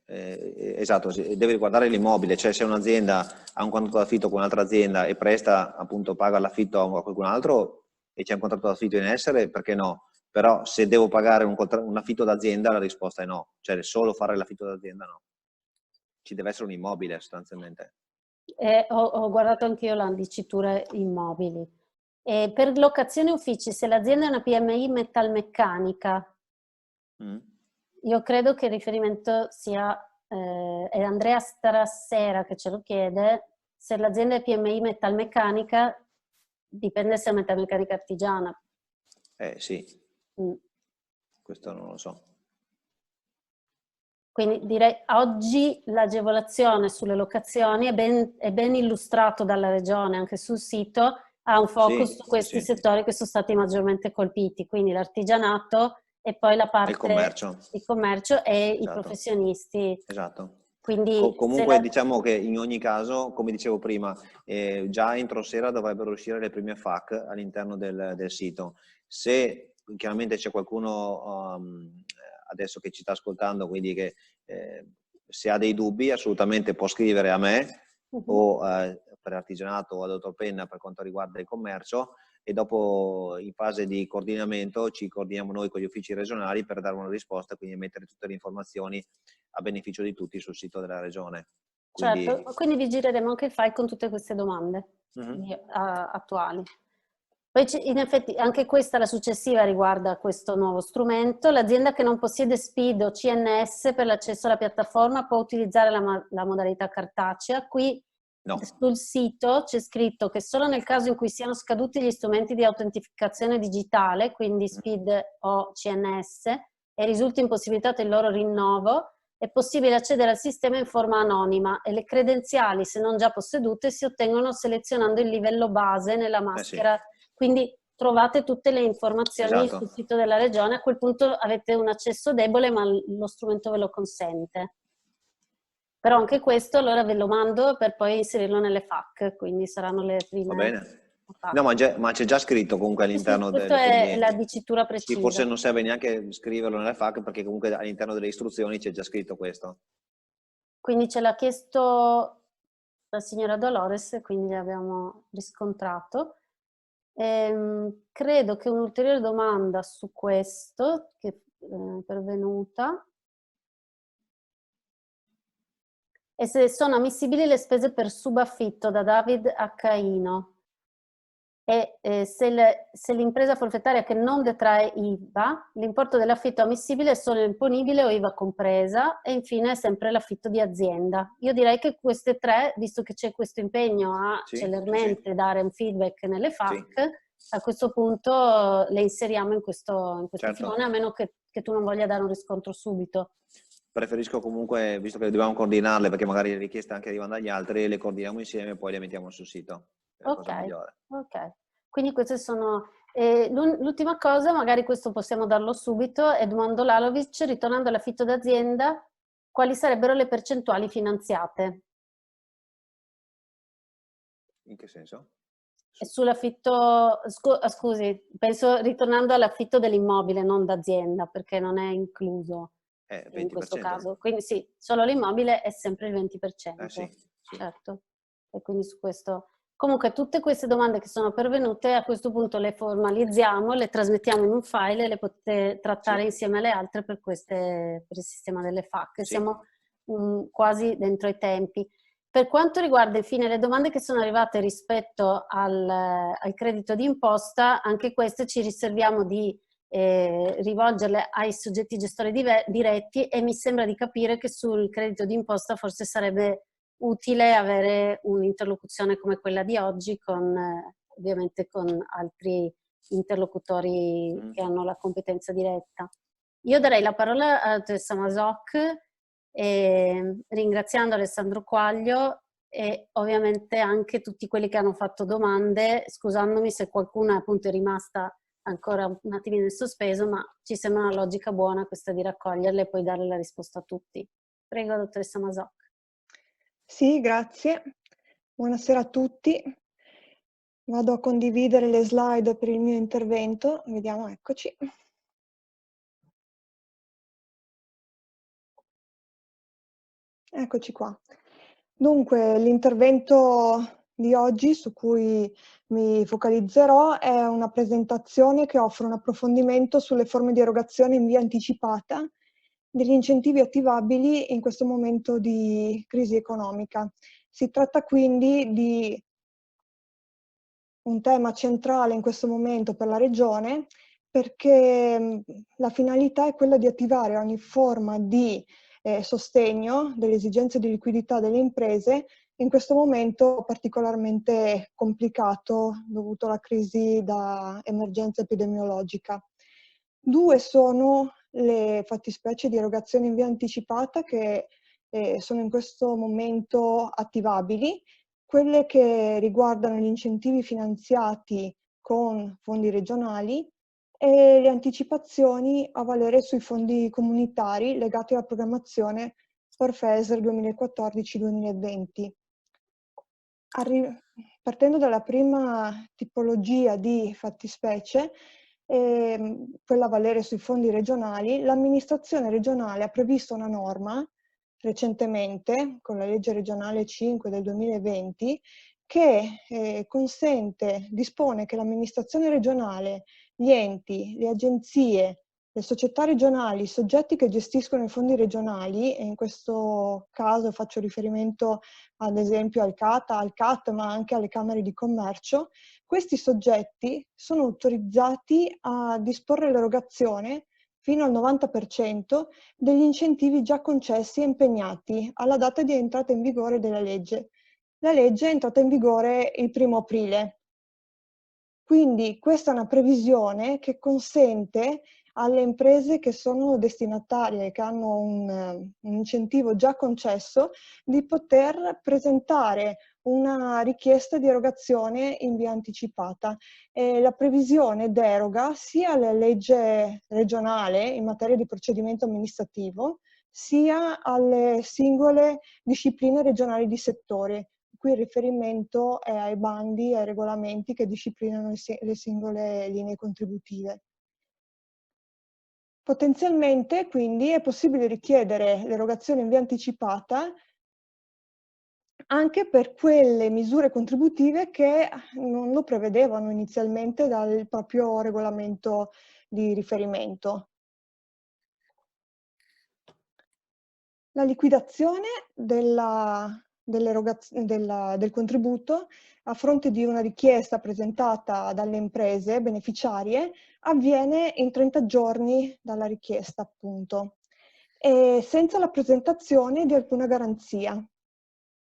esatto, deve riguardare l'immobile, cioè se un'azienda ha un contratto d'affitto con un'altra azienda e presta, appunto, paga l'affitto a qualcun altro e c'è un contratto d'affitto in essere, perché no? Però se devo pagare un affitto d'azienda, la risposta è no, cioè solo fare l'affitto d'azienda no. Ci deve essere un immobile sostanzialmente. Ho guardato anch'io la dicitura immobili. Per locazione uffici, se l'azienda è una PMI metalmeccanica, io credo che il riferimento sia, è Andrea Strassera che ce lo chiede, se l'azienda è PMI metalmeccanica, dipende se è metalmeccanica artigiana. Sì, questo non lo so. Quindi direi oggi l'agevolazione sulle locazioni è ben illustrato dalla Regione, anche sul sito, ha un focus su questi settori che sono stati maggiormente colpiti, quindi l'artigianato e poi la parte di commercio e i professionisti. Esatto. Quindi comunque diciamo che in ogni caso, come dicevo prima, già entro sera dovrebbero uscire le prime FAQ all'interno del sito. Se chiaramente c'è qualcuno adesso che ci sta ascoltando, quindi che se ha dei dubbi assolutamente può scrivere a me o per artigianato o al dottor Penna per quanto riguarda il commercio, e dopo in fase di coordinamento ci coordiniamo noi con gli uffici regionali per dare una risposta, quindi mettere tutte le informazioni a beneficio di tutti sul sito della regione. Certo, quindi vi gireremo anche il file con tutte queste domande attuali. Poi in effetti anche questa, la successiva, riguarda questo nuovo strumento. L'azienda che non possiede SPID o CNS per l'accesso alla piattaforma può utilizzare la modalità cartacea. Qui sul sito c'è scritto che solo nel caso in cui siano scaduti gli strumenti di autentificazione digitale, quindi SPID o CNS, e risulti impossibilitato il loro rinnovo, è possibile accedere al sistema in forma anonima e le credenziali, se non già possedute, si ottengono selezionando il livello base nella maschera. Quindi trovate tutte le informazioni sul sito della Regione. A quel punto avete un accesso debole, ma lo strumento ve lo consente. Però anche questo allora ve lo mando per poi inserirlo nelle FAQ, quindi saranno le prime. Va bene. No, ma c'è già scritto comunque all'interno questa è la dicitura precisa. Sì, forse non serve neanche scriverlo nelle FAQ perché comunque all'interno delle istruzioni c'è già scritto questo. Quindi ce l'ha chiesto la signora Dolores, quindi abbiamo riscontrato. Credo che un'ulteriore domanda su questo che è pervenuta è se sono ammissibili le spese per subaffitto, da David Accaino, e se l'impresa forfettaria che non detrae IVA, l'importo dell'affitto ammissibile è solo imponibile o IVA compresa, e infine è sempre l'affitto di azienda. Io direi che queste tre, visto che c'è questo impegno a celermente dare un feedback nelle FAQ, a questo punto le inseriamo in questo filone, a meno che tu non voglia dare un riscontro subito. Preferisco comunque, visto che dobbiamo coordinarle, perché magari le richieste anche arrivano dagli altri, le coordiniamo insieme e poi le mettiamo sul sito. Ok, quindi queste sono... l'ultima cosa, magari questo possiamo darlo subito, Edmondo Lalovic, ritornando all'affitto d'azienda, quali sarebbero le percentuali finanziate? In che senso? Sull'affitto, scusi, penso ritornando all'affitto dell'immobile, non d'azienda, perché non è incluso in questo caso. Quindi sì, solo l'immobile è sempre il 20%. Sì. Certo. E quindi su questo... Comunque tutte queste domande che sono pervenute, a questo punto le formalizziamo, le trasmettiamo in un file e le potete trattare insieme alle altre per il sistema delle FAQ. Siamo quasi dentro i tempi. Per quanto riguarda infine le domande che sono arrivate rispetto al credito d'imposta, anche queste ci riserviamo di rivolgerle ai soggetti gestori diretti, e mi sembra di capire che sul credito d'imposta forse sarebbe utile avere un'interlocuzione come quella di oggi con ovviamente con altri interlocutori che hanno la competenza diretta. Io darei la parola a dottoressa Masoch, ringraziando Alessandro Quaglio e ovviamente anche tutti quelli che hanno fatto domande, scusandomi se qualcuna appunto è rimasta ancora un attimino in sospeso, ma ci sembra una logica buona questa di raccoglierle e poi dare la risposta a tutti. Prego, dottoressa Masoch. Sì, grazie. Buonasera a tutti. Vado a condividere le slide per il mio intervento. Vediamo, eccoci. Eccoci qua. Dunque, l'intervento di oggi su cui mi focalizzerò è una presentazione che offre un approfondimento sulle forme di erogazione in via anticipata degli incentivi attivabili in questo momento di crisi economica. Si tratta quindi di un tema centrale in questo momento per la Regione, perché la finalità è quella di attivare ogni forma di sostegno delle esigenze di liquidità delle imprese in questo momento particolarmente complicato dovuto alla crisi da emergenza epidemiologica. Due sono le fattispecie di erogazione in via anticipata che sono in questo momento attivabili, quelle che riguardano gli incentivi finanziati con fondi regionali e le anticipazioni a valere sui fondi comunitari legati alla programmazione Forfeser 2014-2020. Partendo dalla prima tipologia di fattispecie, quella a valere sui fondi regionali, l'amministrazione regionale ha previsto una norma recentemente, con la legge regionale 5 del 2020, che dispone che l'amministrazione regionale, gli enti, le agenzie, le società regionali, i soggetti che gestiscono i fondi regionali, e in questo caso faccio riferimento ad esempio al CATA, al CAT, ma anche alle Camere di Commercio, questi soggetti sono autorizzati a disporre l'erogazione fino al 90% degli incentivi già concessi e impegnati alla data di entrata in vigore della legge. La legge è entrata in vigore il 1° aprile. Quindi questa è una previsione che consente alle imprese che sono destinatarie, che hanno un incentivo già concesso, di poter presentare una richiesta di erogazione in via anticipata. La previsione deroga sia alla legge regionale in materia di procedimento amministrativo, sia alle singole discipline regionali di settore. Qui il riferimento è ai bandi e ai regolamenti che disciplinano le singole linee contributive. Potenzialmente, quindi, è possibile richiedere l'erogazione in via anticipata anche per quelle misure contributive che non lo prevedevano inizialmente dal proprio regolamento di riferimento. La liquidazione del contributo a fronte di una richiesta presentata dalle imprese beneficiarie avviene in 30 giorni dalla richiesta, appunto, e senza la presentazione di alcuna garanzia.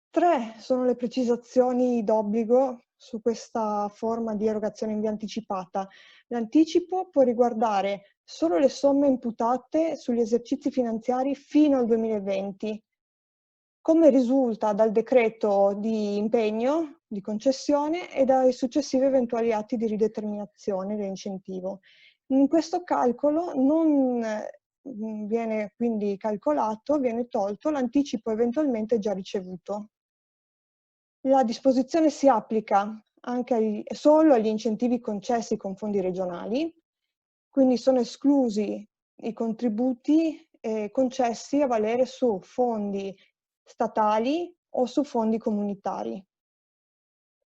3 sono le precisazioni d'obbligo su questa forma di erogazione in via anticipata. L'anticipo può riguardare solo le somme imputate sugli esercizi finanziari fino al 2020, come risulta dal decreto di impegno, di concessione e dai successivi eventuali atti di rideterminazione dell'incentivo. In questo calcolo non viene quindi calcolato, viene tolto l'anticipo eventualmente già ricevuto. La disposizione si applica anche solo agli incentivi concessi con fondi regionali, quindi sono esclusi i contributi concessi a valere su fondi statali o su fondi comunitari.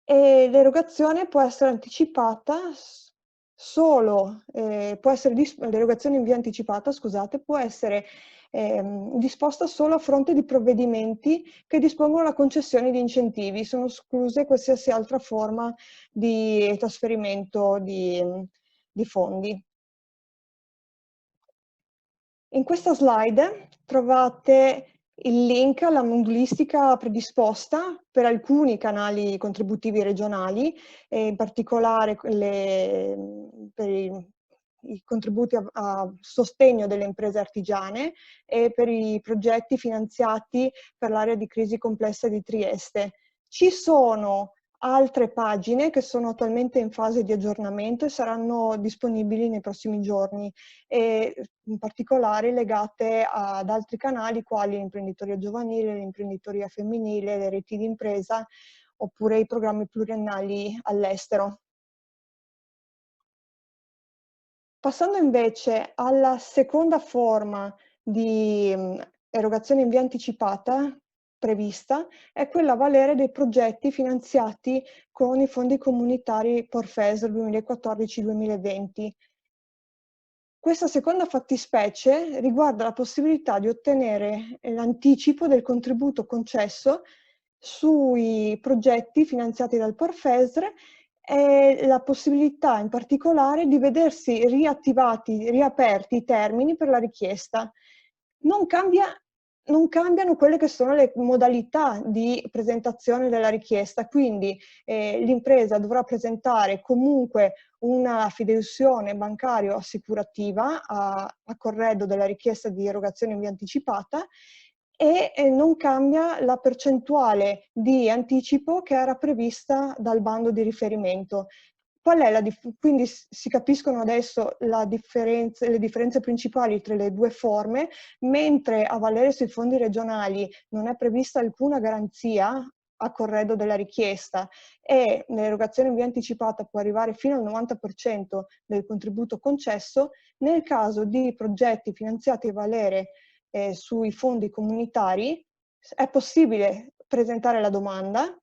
E l'erogazione può essere anticipata l'erogazione in via anticipata, scusate, può essere disposta solo a fronte di provvedimenti che dispongono la concessione di incentivi. Sono escluse qualsiasi altra forma di trasferimento di fondi. In questa slide trovate il link alla modulistica predisposta per alcuni canali contributivi regionali, in particolare per i contributi a sostegno delle imprese artigiane e per i progetti finanziati per l'area di crisi complessa di Trieste. Ci sono altre pagine che sono attualmente in fase di aggiornamento e saranno disponibili nei prossimi giorni, e in particolare legate ad altri canali quali l'imprenditoria giovanile, l'imprenditoria femminile, le reti di impresa oppure i programmi pluriennali all'estero. Passando invece alla seconda forma di erogazione in via anticipata prevista, è quella a valere dei progetti finanziati con i fondi comunitari Porfes 2014-2020. Questa seconda fattispecie riguarda la possibilità di ottenere l'anticipo del contributo concesso sui progetti finanziati dal Porfesre e la possibilità in particolare di vedersi riaperti i termini per la richiesta. Non cambiano quelle che sono le modalità di presentazione della richiesta, quindi l'impresa dovrà presentare comunque una fideiussione bancaria o assicurativa a corredo della richiesta di erogazione in via anticipata, e non cambia la percentuale di anticipo che era prevista dal bando di riferimento. Qual è quindi si capiscono adesso le differenze principali tra le due forme, mentre a valere sui fondi regionali non è prevista alcuna garanzia a corredo della richiesta e l'erogazione in via anticipata può arrivare fino al 90% del contributo concesso. Nel caso di progetti finanziati a valere sui fondi comunitari è possibile presentare la domanda,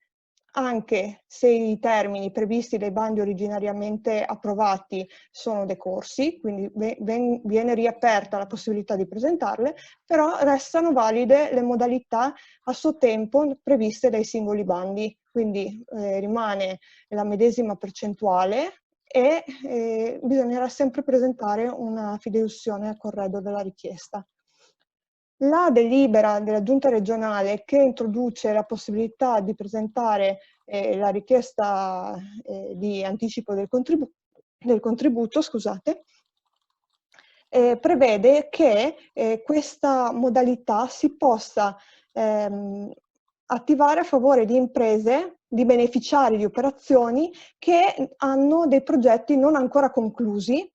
anche se i termini previsti dai bandi originariamente approvati sono decorsi, quindi viene riaperta la possibilità di presentarle, però restano valide le modalità a suo tempo previste dai singoli bandi, quindi rimane la medesima percentuale e bisognerà sempre presentare una fideiussione a corredo della richiesta. La delibera della Giunta regionale che introduce la possibilità di presentare la richiesta di anticipo del contributo, scusate, prevede che questa modalità si possa attivare a favore di imprese, di beneficiari di operazioni che hanno dei progetti non ancora conclusi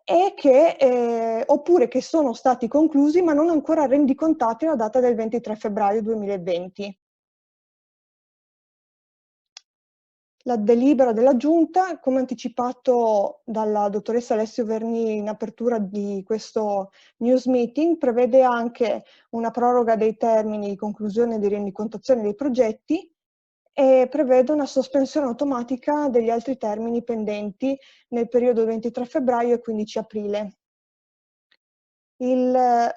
e oppure che sono stati conclusi ma non ancora rendicontati alla data del 23 febbraio 2020. La delibera della Giunta, come anticipato dalla dottoressa Alessio Verni in apertura di questo news meeting, prevede anche una proroga dei termini di conclusione di rendicontazione dei progetti e prevede una sospensione automatica degli altri termini pendenti nel periodo 23 febbraio e 15 aprile. In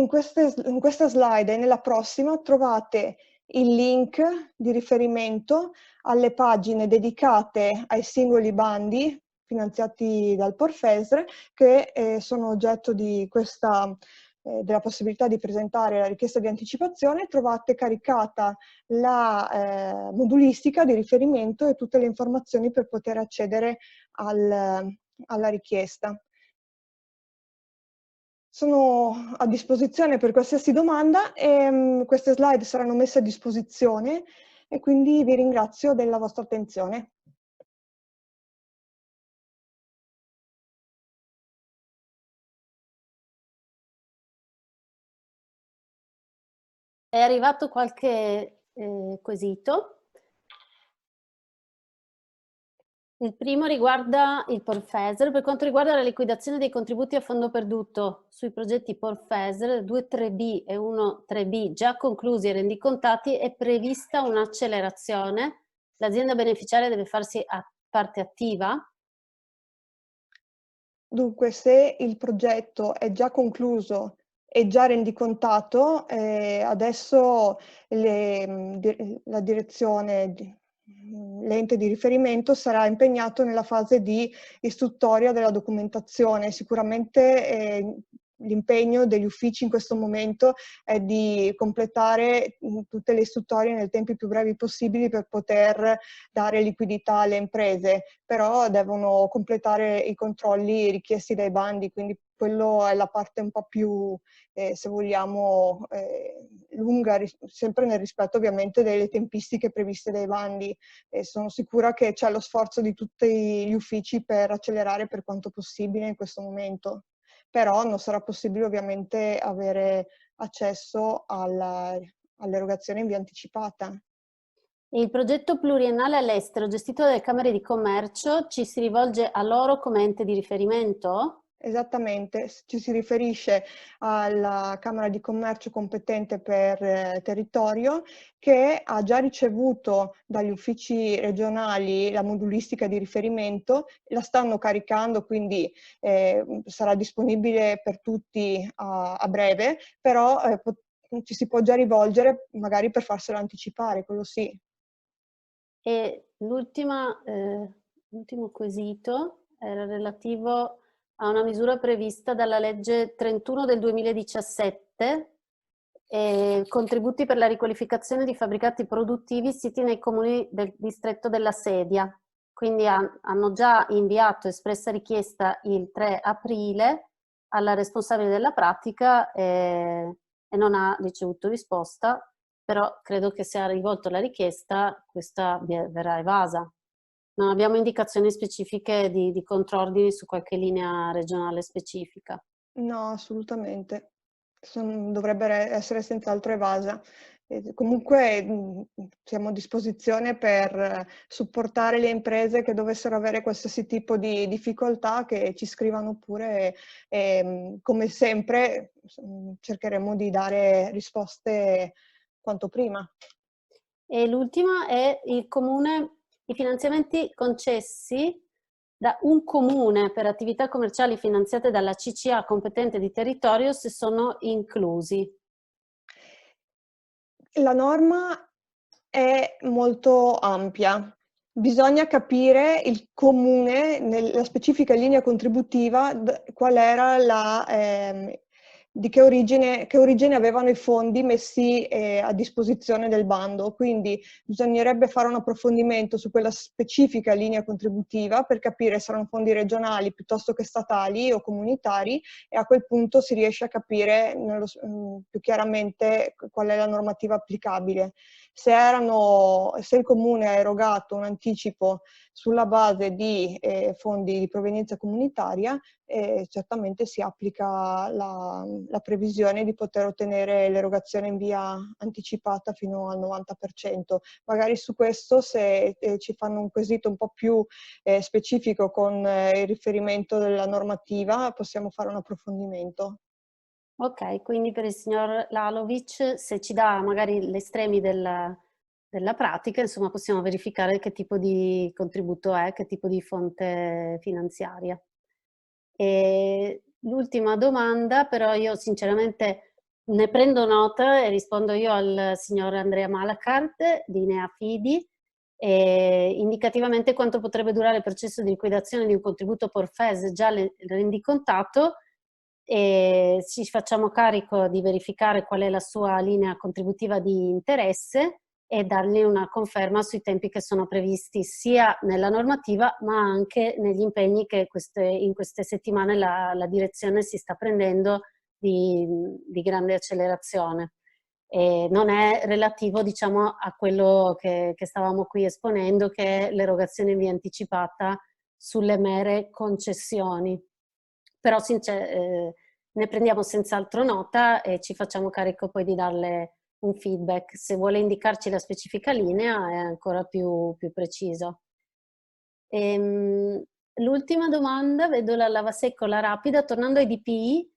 questa slide e nella prossima trovate il link di riferimento alle pagine dedicate ai singoli bandi finanziati dal Porfesre che sono oggetto di della possibilità di presentare la richiesta di anticipazione. Trovate caricata la modulistica di riferimento e tutte le informazioni per poter accedere alla richiesta. Sono a disposizione per qualsiasi domanda e queste slide saranno messe a disposizione e quindi vi ringrazio della vostra attenzione. È arrivato qualche quesito. Il primo riguarda il Porfesre. Per quanto riguarda la liquidazione dei contributi a fondo perduto sui progetti Porfesre 2.3b e 1.3b già conclusi e rendicontati, è prevista un'accelerazione? L'azienda beneficiaria deve farsi parte attiva? Dunque, se il progetto è già concluso e già rendicontato, adesso la direzione, l'ente di riferimento sarà impegnato nella fase di istruttoria della documentazione. Sicuramente l'impegno degli uffici in questo momento è di completare tutte le istruttorie nei tempi più brevi possibili per poter dare liquidità alle imprese, però devono completare i controlli richiesti dai bandi, quindi quello è la parte un po' più, se vogliamo, lunga, sempre nel rispetto ovviamente delle tempistiche previste dai bandi. Sono sicura che c'è lo sforzo di tutti gli uffici per accelerare per quanto possibile in questo momento, però non sarà possibile ovviamente avere accesso all'erogazione in via anticipata. Il progetto pluriennale all'estero gestito dalle Camere di Commercio ci si rivolge a loro come ente di riferimento? Esattamente, ci si riferisce alla Camera di Commercio competente per territorio, che ha già ricevuto dagli uffici regionali la modulistica di riferimento, la stanno caricando, quindi sarà disponibile per tutti a breve, però ci si può già rivolgere magari per farselo anticipare, quello sì. E l'ultimo quesito era relativo a una misura prevista dalla legge 31 del 2017, contributi per la riqualificazione di fabbricati produttivi siti nei comuni del distretto della Sedia. Quindi hanno già inviato espressa richiesta il 3 aprile alla responsabile della pratica e non ha ricevuto risposta, però credo che se ha rivolto la richiesta questa verrà evasa. Non abbiamo indicazioni specifiche di contrordini su qualche linea regionale specifica. No, assolutamente. Dovrebbe essere senz'altro evasa. Comunque siamo a disposizione per supportare le imprese che dovessero avere qualsiasi tipo di difficoltà, che ci scrivano pure e come sempre cercheremo di dare risposte quanto prima. E l'ultima è i finanziamenti concessi da un comune per attività commerciali finanziate dalla CCA competente di territorio, se sono inclusi. La norma è molto ampia. Bisogna capire il comune, nella specifica linea contributiva, qual era di che origine avevano i fondi messi a disposizione del bando. Quindi bisognerebbe fare un approfondimento su quella specifica linea contributiva per capire se erano fondi regionali piuttosto che statali o comunitari, e a quel punto si riesce a capire più chiaramente qual è la normativa applicabile. Se il comune ha erogato un anticipo sulla base di fondi di provenienza comunitaria, certamente si applica la previsione di poter ottenere l'erogazione in via anticipata fino al 90%. Magari su questo, se ci fanno un quesito un po' più specifico con il riferimento della normativa, possiamo fare un approfondimento. Ok, quindi per il signor Lalovic, se ci dà magari gli estremi della pratica, insomma possiamo verificare che tipo di contributo è, che tipo di fonte finanziaria. E l'ultima domanda, però io sinceramente ne prendo nota e rispondo io al signor Andrea Malacart di Neafidi, indicativamente quanto potrebbe durare il processo di liquidazione di un contributo Porfes già rendicontato, e ci facciamo carico di verificare qual è la sua linea contributiva di interesse e dargli una conferma sui tempi che sono previsti sia nella normativa ma anche negli impegni che in queste settimane la direzione si sta prendendo di grande accelerazione. E non è relativo, diciamo, a quello che stavamo qui esponendo, che è l'erogazione in via anticipata sulle mere concessioni. Però ne prendiamo senz'altro nota e ci facciamo carico poi di darle un feedback. Se vuole indicarci la specifica linea è ancora più preciso. L'ultima domanda, vedo la Lavasecco, la rapida, tornando ai DPI,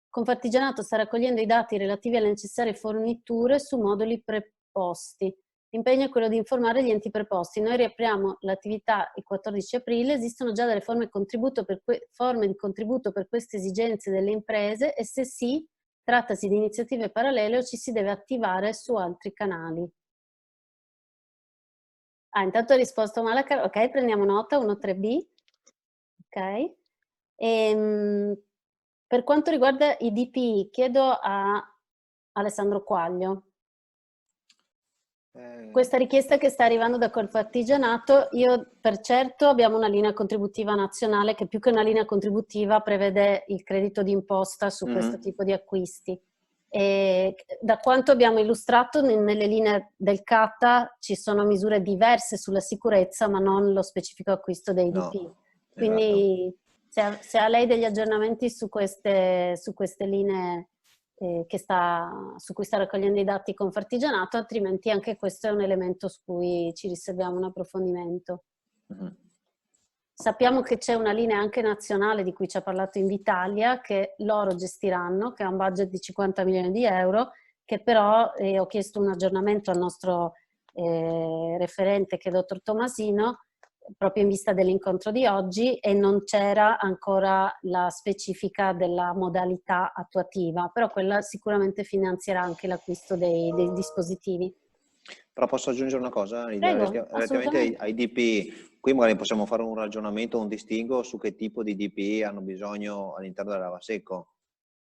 Confartigianato sta raccogliendo i dati relativi alle necessarie forniture su moduli preposti. L'impegno è quello di informare gli enti preposti. Noi riapriamo l'attività il 14 aprile, esistono già delle forme di contributo per queste esigenze delle imprese e se sì, trattasi di iniziative parallele o ci si deve attivare su altri canali. Intanto ha risposto Malacar, ok, prendiamo nota, 1-3B, ok. Per quanto riguarda i DPI, chiedo a Alessandro Quaglio. Questa richiesta che sta arrivando da Confartigianato, io per certo abbiamo una linea contributiva nazionale che più che una linea contributiva prevede il credito d'imposta su questo tipo di acquisti. E da quanto abbiamo illustrato nelle linee del CATA ci sono misure diverse sulla sicurezza ma non lo specifico acquisto dei DP. No, Quindi se ha lei degli aggiornamenti su queste linee su cui sta raccogliendo i dati Confartigianato, altrimenti anche questo è un elemento su cui ci riserviamo un approfondimento. Sappiamo che c'è una linea anche nazionale di cui ci ha parlato Invitalia, che loro gestiranno, che ha un budget di 50 milioni di euro, che però ho chiesto un aggiornamento al nostro referente, che è il dottor Tomasino, proprio in vista dell'incontro di oggi, e non c'era ancora la specifica della modalità attuativa, però quella sicuramente finanzierà anche l'acquisto dei dispositivi. Però posso aggiungere una cosa? Prego, Relativamente ai DP, qui magari possiamo fare un ragionamento, un distinguo su che tipo di DP hanno bisogno all'interno del lavasecco,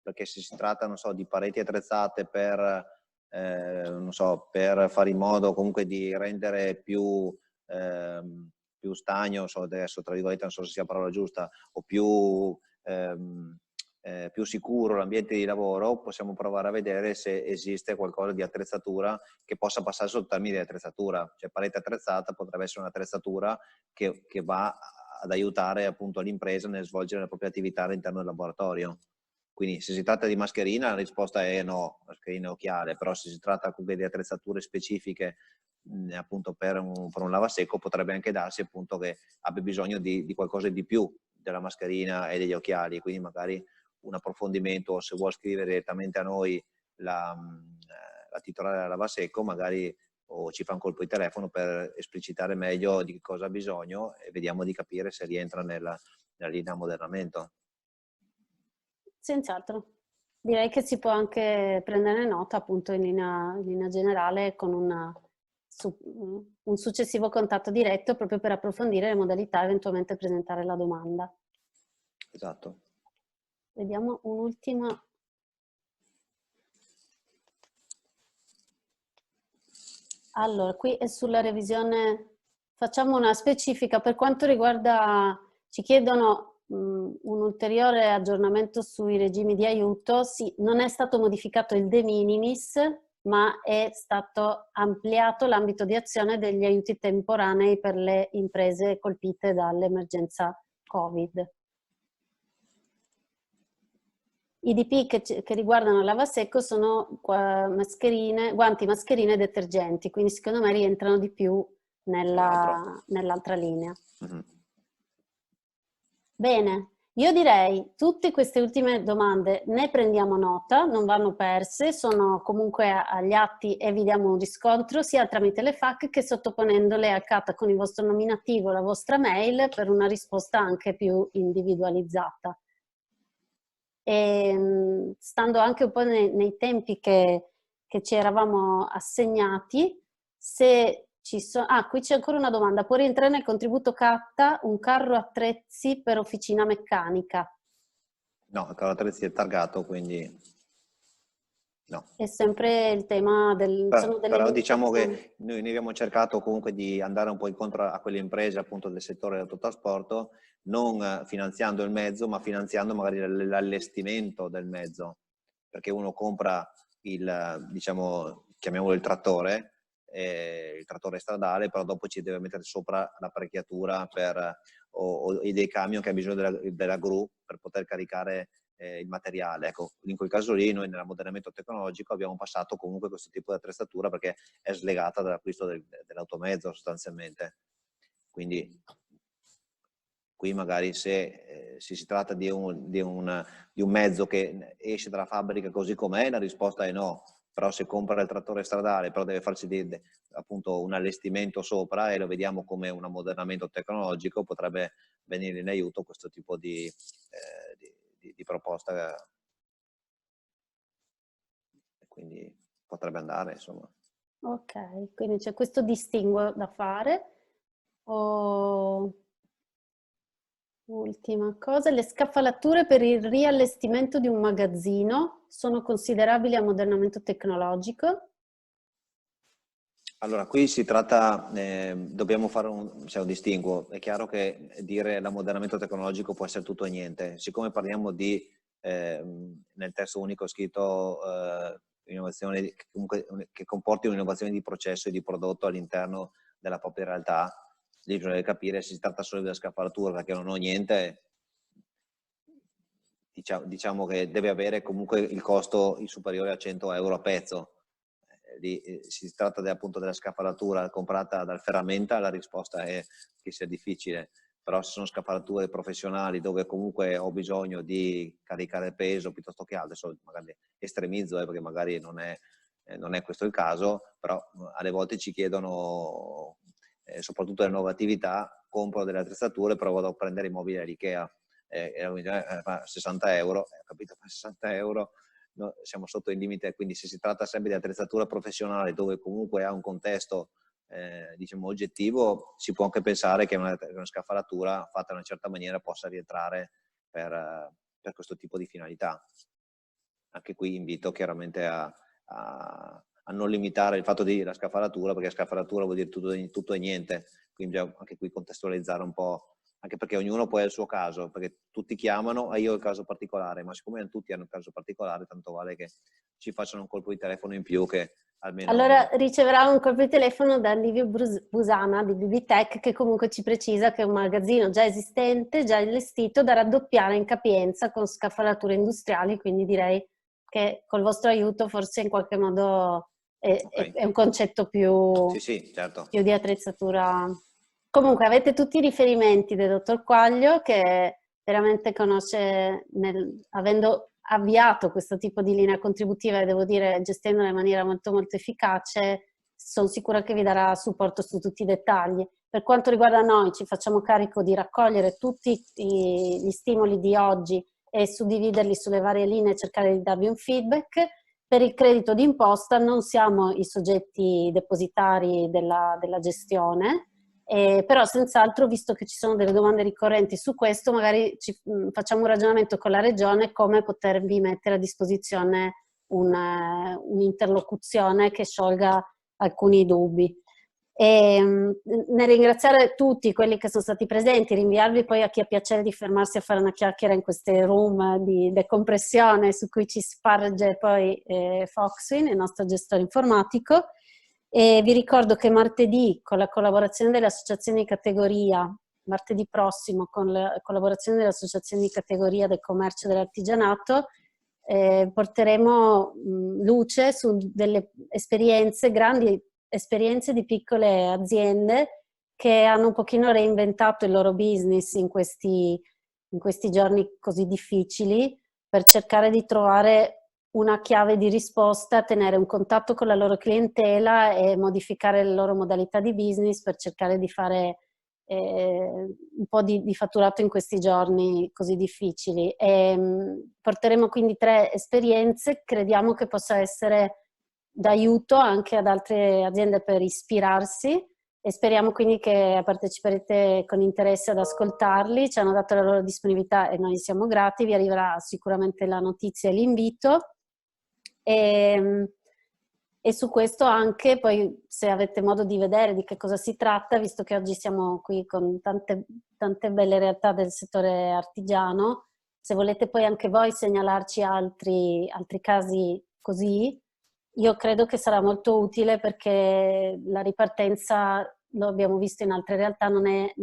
perché se si tratta, non so, di pareti attrezzate per, non so, per fare in modo comunque di rendere più stagno, so, adesso tra virgolette non so se sia la parola giusta, o più sicuro l'ambiente di lavoro, possiamo provare a vedere se esiste qualcosa di attrezzatura che possa passare sotto termini di attrezzatura. Cioè parete attrezzata potrebbe essere un'attrezzatura che va ad aiutare appunto l'impresa nel svolgere la propria attività all'interno del laboratorio. Quindi se si tratta di mascherina la risposta è no, mascherina e occhiale, però se si tratta comunque di attrezzature specifiche appunto per un lavasecco potrebbe anche darsi appunto che abbia bisogno di qualcosa di più della mascherina e degli occhiali, quindi magari un approfondimento, o se vuol scrivere direttamente a noi la titolare del lavasecco, magari o ci fa un colpo di telefono per esplicitare meglio di cosa ha bisogno e vediamo di capire se rientra nella linea ammodernamento. Senz'altro. Direi che si può anche prendere nota appunto in linea generale con un successivo contatto diretto proprio per approfondire le modalità e eventualmente presentare la domanda. Esatto. Vediamo un'ultima. Allora, qui è sulla revisione, facciamo una specifica per quanto riguarda, ci chiedono un ulteriore aggiornamento sui regimi di aiuto. Sì, non è stato modificato il de minimis, ma è stato ampliato l'ambito di azione degli aiuti temporanei per le imprese colpite dall'emergenza Covid. I DP che riguardano il lavasecco sono guanti, mascherine e detergenti, quindi secondo me rientrano di più nell'altra linea. Bene, io direi tutte queste ultime domande ne prendiamo nota, non vanno perse, sono comunque agli atti e vi diamo un riscontro sia tramite le FAQ che sottoponendole a CATA con il vostro nominativo, la vostra mail per una risposta anche più individualizzata. E stando anche un po' nei tempi che ci eravamo assegnati, se ci sono... Ah, qui c'è ancora una domanda. Può rientrare nel contributo CATA un carro attrezzi per officina meccanica? No, il carro attrezzi è targato, quindi no. È sempre il tema Però diciamo che noi abbiamo cercato comunque di andare un po' incontro a quelle imprese appunto del settore dell'autotrasporto, non finanziando il mezzo, ma finanziando magari l'allestimento del mezzo, perché uno compra diciamo, chiamiamolo il trattore stradale, però dopo ci deve mettere sopra l'apparecchiatura o dei camion che ha bisogno della gru per poter caricare il materiale. Ecco, in quel caso lì noi nell'ammodernamento tecnologico abbiamo passato comunque questo tipo di attrezzatura perché è slegata dall'acquisto dell'automezzo sostanzialmente. Quindi qui magari se si tratta di un mezzo che esce dalla fabbrica così com'è, la risposta è no. Però se compra il trattore stradale, però deve farci appunto un allestimento sopra e lo vediamo come un ammodernamento tecnologico, potrebbe venire in aiuto questo tipo di proposta, quindi potrebbe andare, insomma. Ok, quindi c'è questo distinguo da fare. Ultima cosa, le scaffalature per il riallestimento di un magazzino sono considerabili ammodernamento tecnologico? Allora, qui si tratta, dobbiamo fare un distinguo. È chiaro che dire l'ammodernamento tecnologico può essere tutto e niente. Siccome parliamo di, nel testo unico scritto, innovazione, che comporti un'innovazione di processo e di prodotto all'interno della propria realtà, lì bisogna capire se si tratta solo della scaffalatura, perché non ho niente. Diciamo che deve avere comunque il costo superiore a 100 euro a pezzo. Si tratta appunto della scaffalatura comprata dal ferramenta, la risposta è che sia difficile, però se sono scaffalature professionali dove comunque ho bisogno di caricare peso piuttosto che altro, adesso magari estremizzo perché magari non è questo il caso, però alle volte ci chiedono, soprattutto le nuove attività, compro delle attrezzature, però vado a prendere i mobili all'Ikea, 60 euro, capito, 60 euro. No, siamo sotto il limite, quindi se si tratta sempre di attrezzatura professionale dove comunque ha un contesto diciamo oggettivo, si può anche pensare che una scaffalatura fatta in una certa maniera possa rientrare per questo tipo di finalità. Anche qui invito chiaramente a non limitare il fatto di la scaffalatura, perché scaffalatura vuol dire tutto e niente, quindi anche qui contestualizzare un po', anche perché ognuno poi ha il suo caso, perché tutti chiamano e io ho il caso particolare, ma siccome tutti hanno un caso particolare, tanto vale che ci facciano un colpo di telefono in più che almeno... Allora riceverà un colpo di telefono da Livio Busana di BBTech, che comunque ci precisa che è un magazzino già esistente, già allestito, da raddoppiare in capienza con scaffalature industriali, quindi direi che col vostro aiuto forse in qualche modo è un concetto più, sì, certo, più di attrezzatura. Comunque avete tutti i riferimenti del dottor Quaglio, che veramente conosce, avendo avviato questo tipo di linea contributiva e devo dire gestendola in maniera molto molto efficace, sono sicura che vi darà supporto su tutti i dettagli. Per quanto riguarda noi, ci facciamo carico di raccogliere tutti gli stimoli di oggi e suddividerli sulle varie linee e cercare di darvi un feedback. Per il credito d'imposta non siamo i soggetti depositari della gestione, però senz'altro, visto che ci sono delle domande ricorrenti su questo, magari facciamo un ragionamento con la Regione come potervi mettere a disposizione un'interlocuzione che sciolga alcuni dubbi. Nel ringraziare tutti quelli che sono stati presenti, rinviarvi poi a chi ha piacere di fermarsi a fare una chiacchiera in queste room di decompressione su cui ci sparge poi Foxwin, il nostro gestore informatico. E vi ricordo che martedì, con la collaborazione delle associazioni di categoria, martedì prossimo, con la collaborazione delle associazioni di categoria del commercio e dell'artigianato, porteremo luce su delle esperienze, grandi esperienze di piccole aziende che hanno un pochino reinventato il loro business in questi giorni così difficili, per cercare di trovare una chiave di risposta, tenere un contatto con la loro clientela e modificare le loro modalità di business per cercare di fare un po' di fatturato in questi giorni così difficili. Porteremo quindi 3 esperienze, crediamo che possa essere d'aiuto anche ad altre aziende per ispirarsi e speriamo quindi che parteciperete con interesse ad ascoltarli. Ci hanno dato la loro disponibilità e noi siamo grati, vi arriverà sicuramente la notizia e l'invito. E su questo anche, poi se avete modo di vedere di che cosa si tratta, visto che oggi siamo qui con tante belle realtà del settore artigiano, se volete poi anche voi segnalarci altri casi così, io credo che sarà molto utile, perché la ripartenza, lo abbiamo visto in altre realtà, non è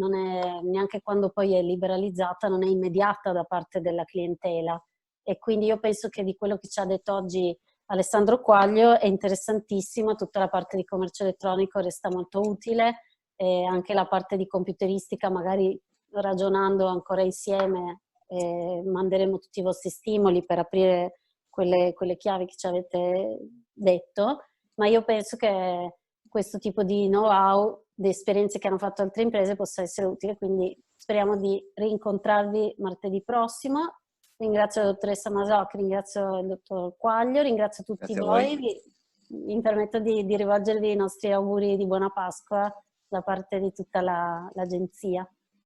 neanche quando poi è liberalizzata, non è immediata da parte della clientela. E quindi io penso che di quello che ci ha detto oggi Alessandro Quaglio è interessantissimo, tutta la parte di commercio elettronico resta molto utile, e anche la parte di computeristica, magari ragionando ancora insieme manderemo tutti i vostri stimoli per aprire quelle chiavi che ci avete detto, ma io penso che questo tipo di know-how, di esperienze che hanno fatto altre imprese possa essere utile, quindi speriamo di rincontrarvi martedì prossimo. Ringrazio la dottoressa Masocchi, ringrazio il dottor Quaglio, ringrazio tutti voi. Mi permetto di rivolgervi i nostri auguri di buona Pasqua da parte di tutta l'agenzia.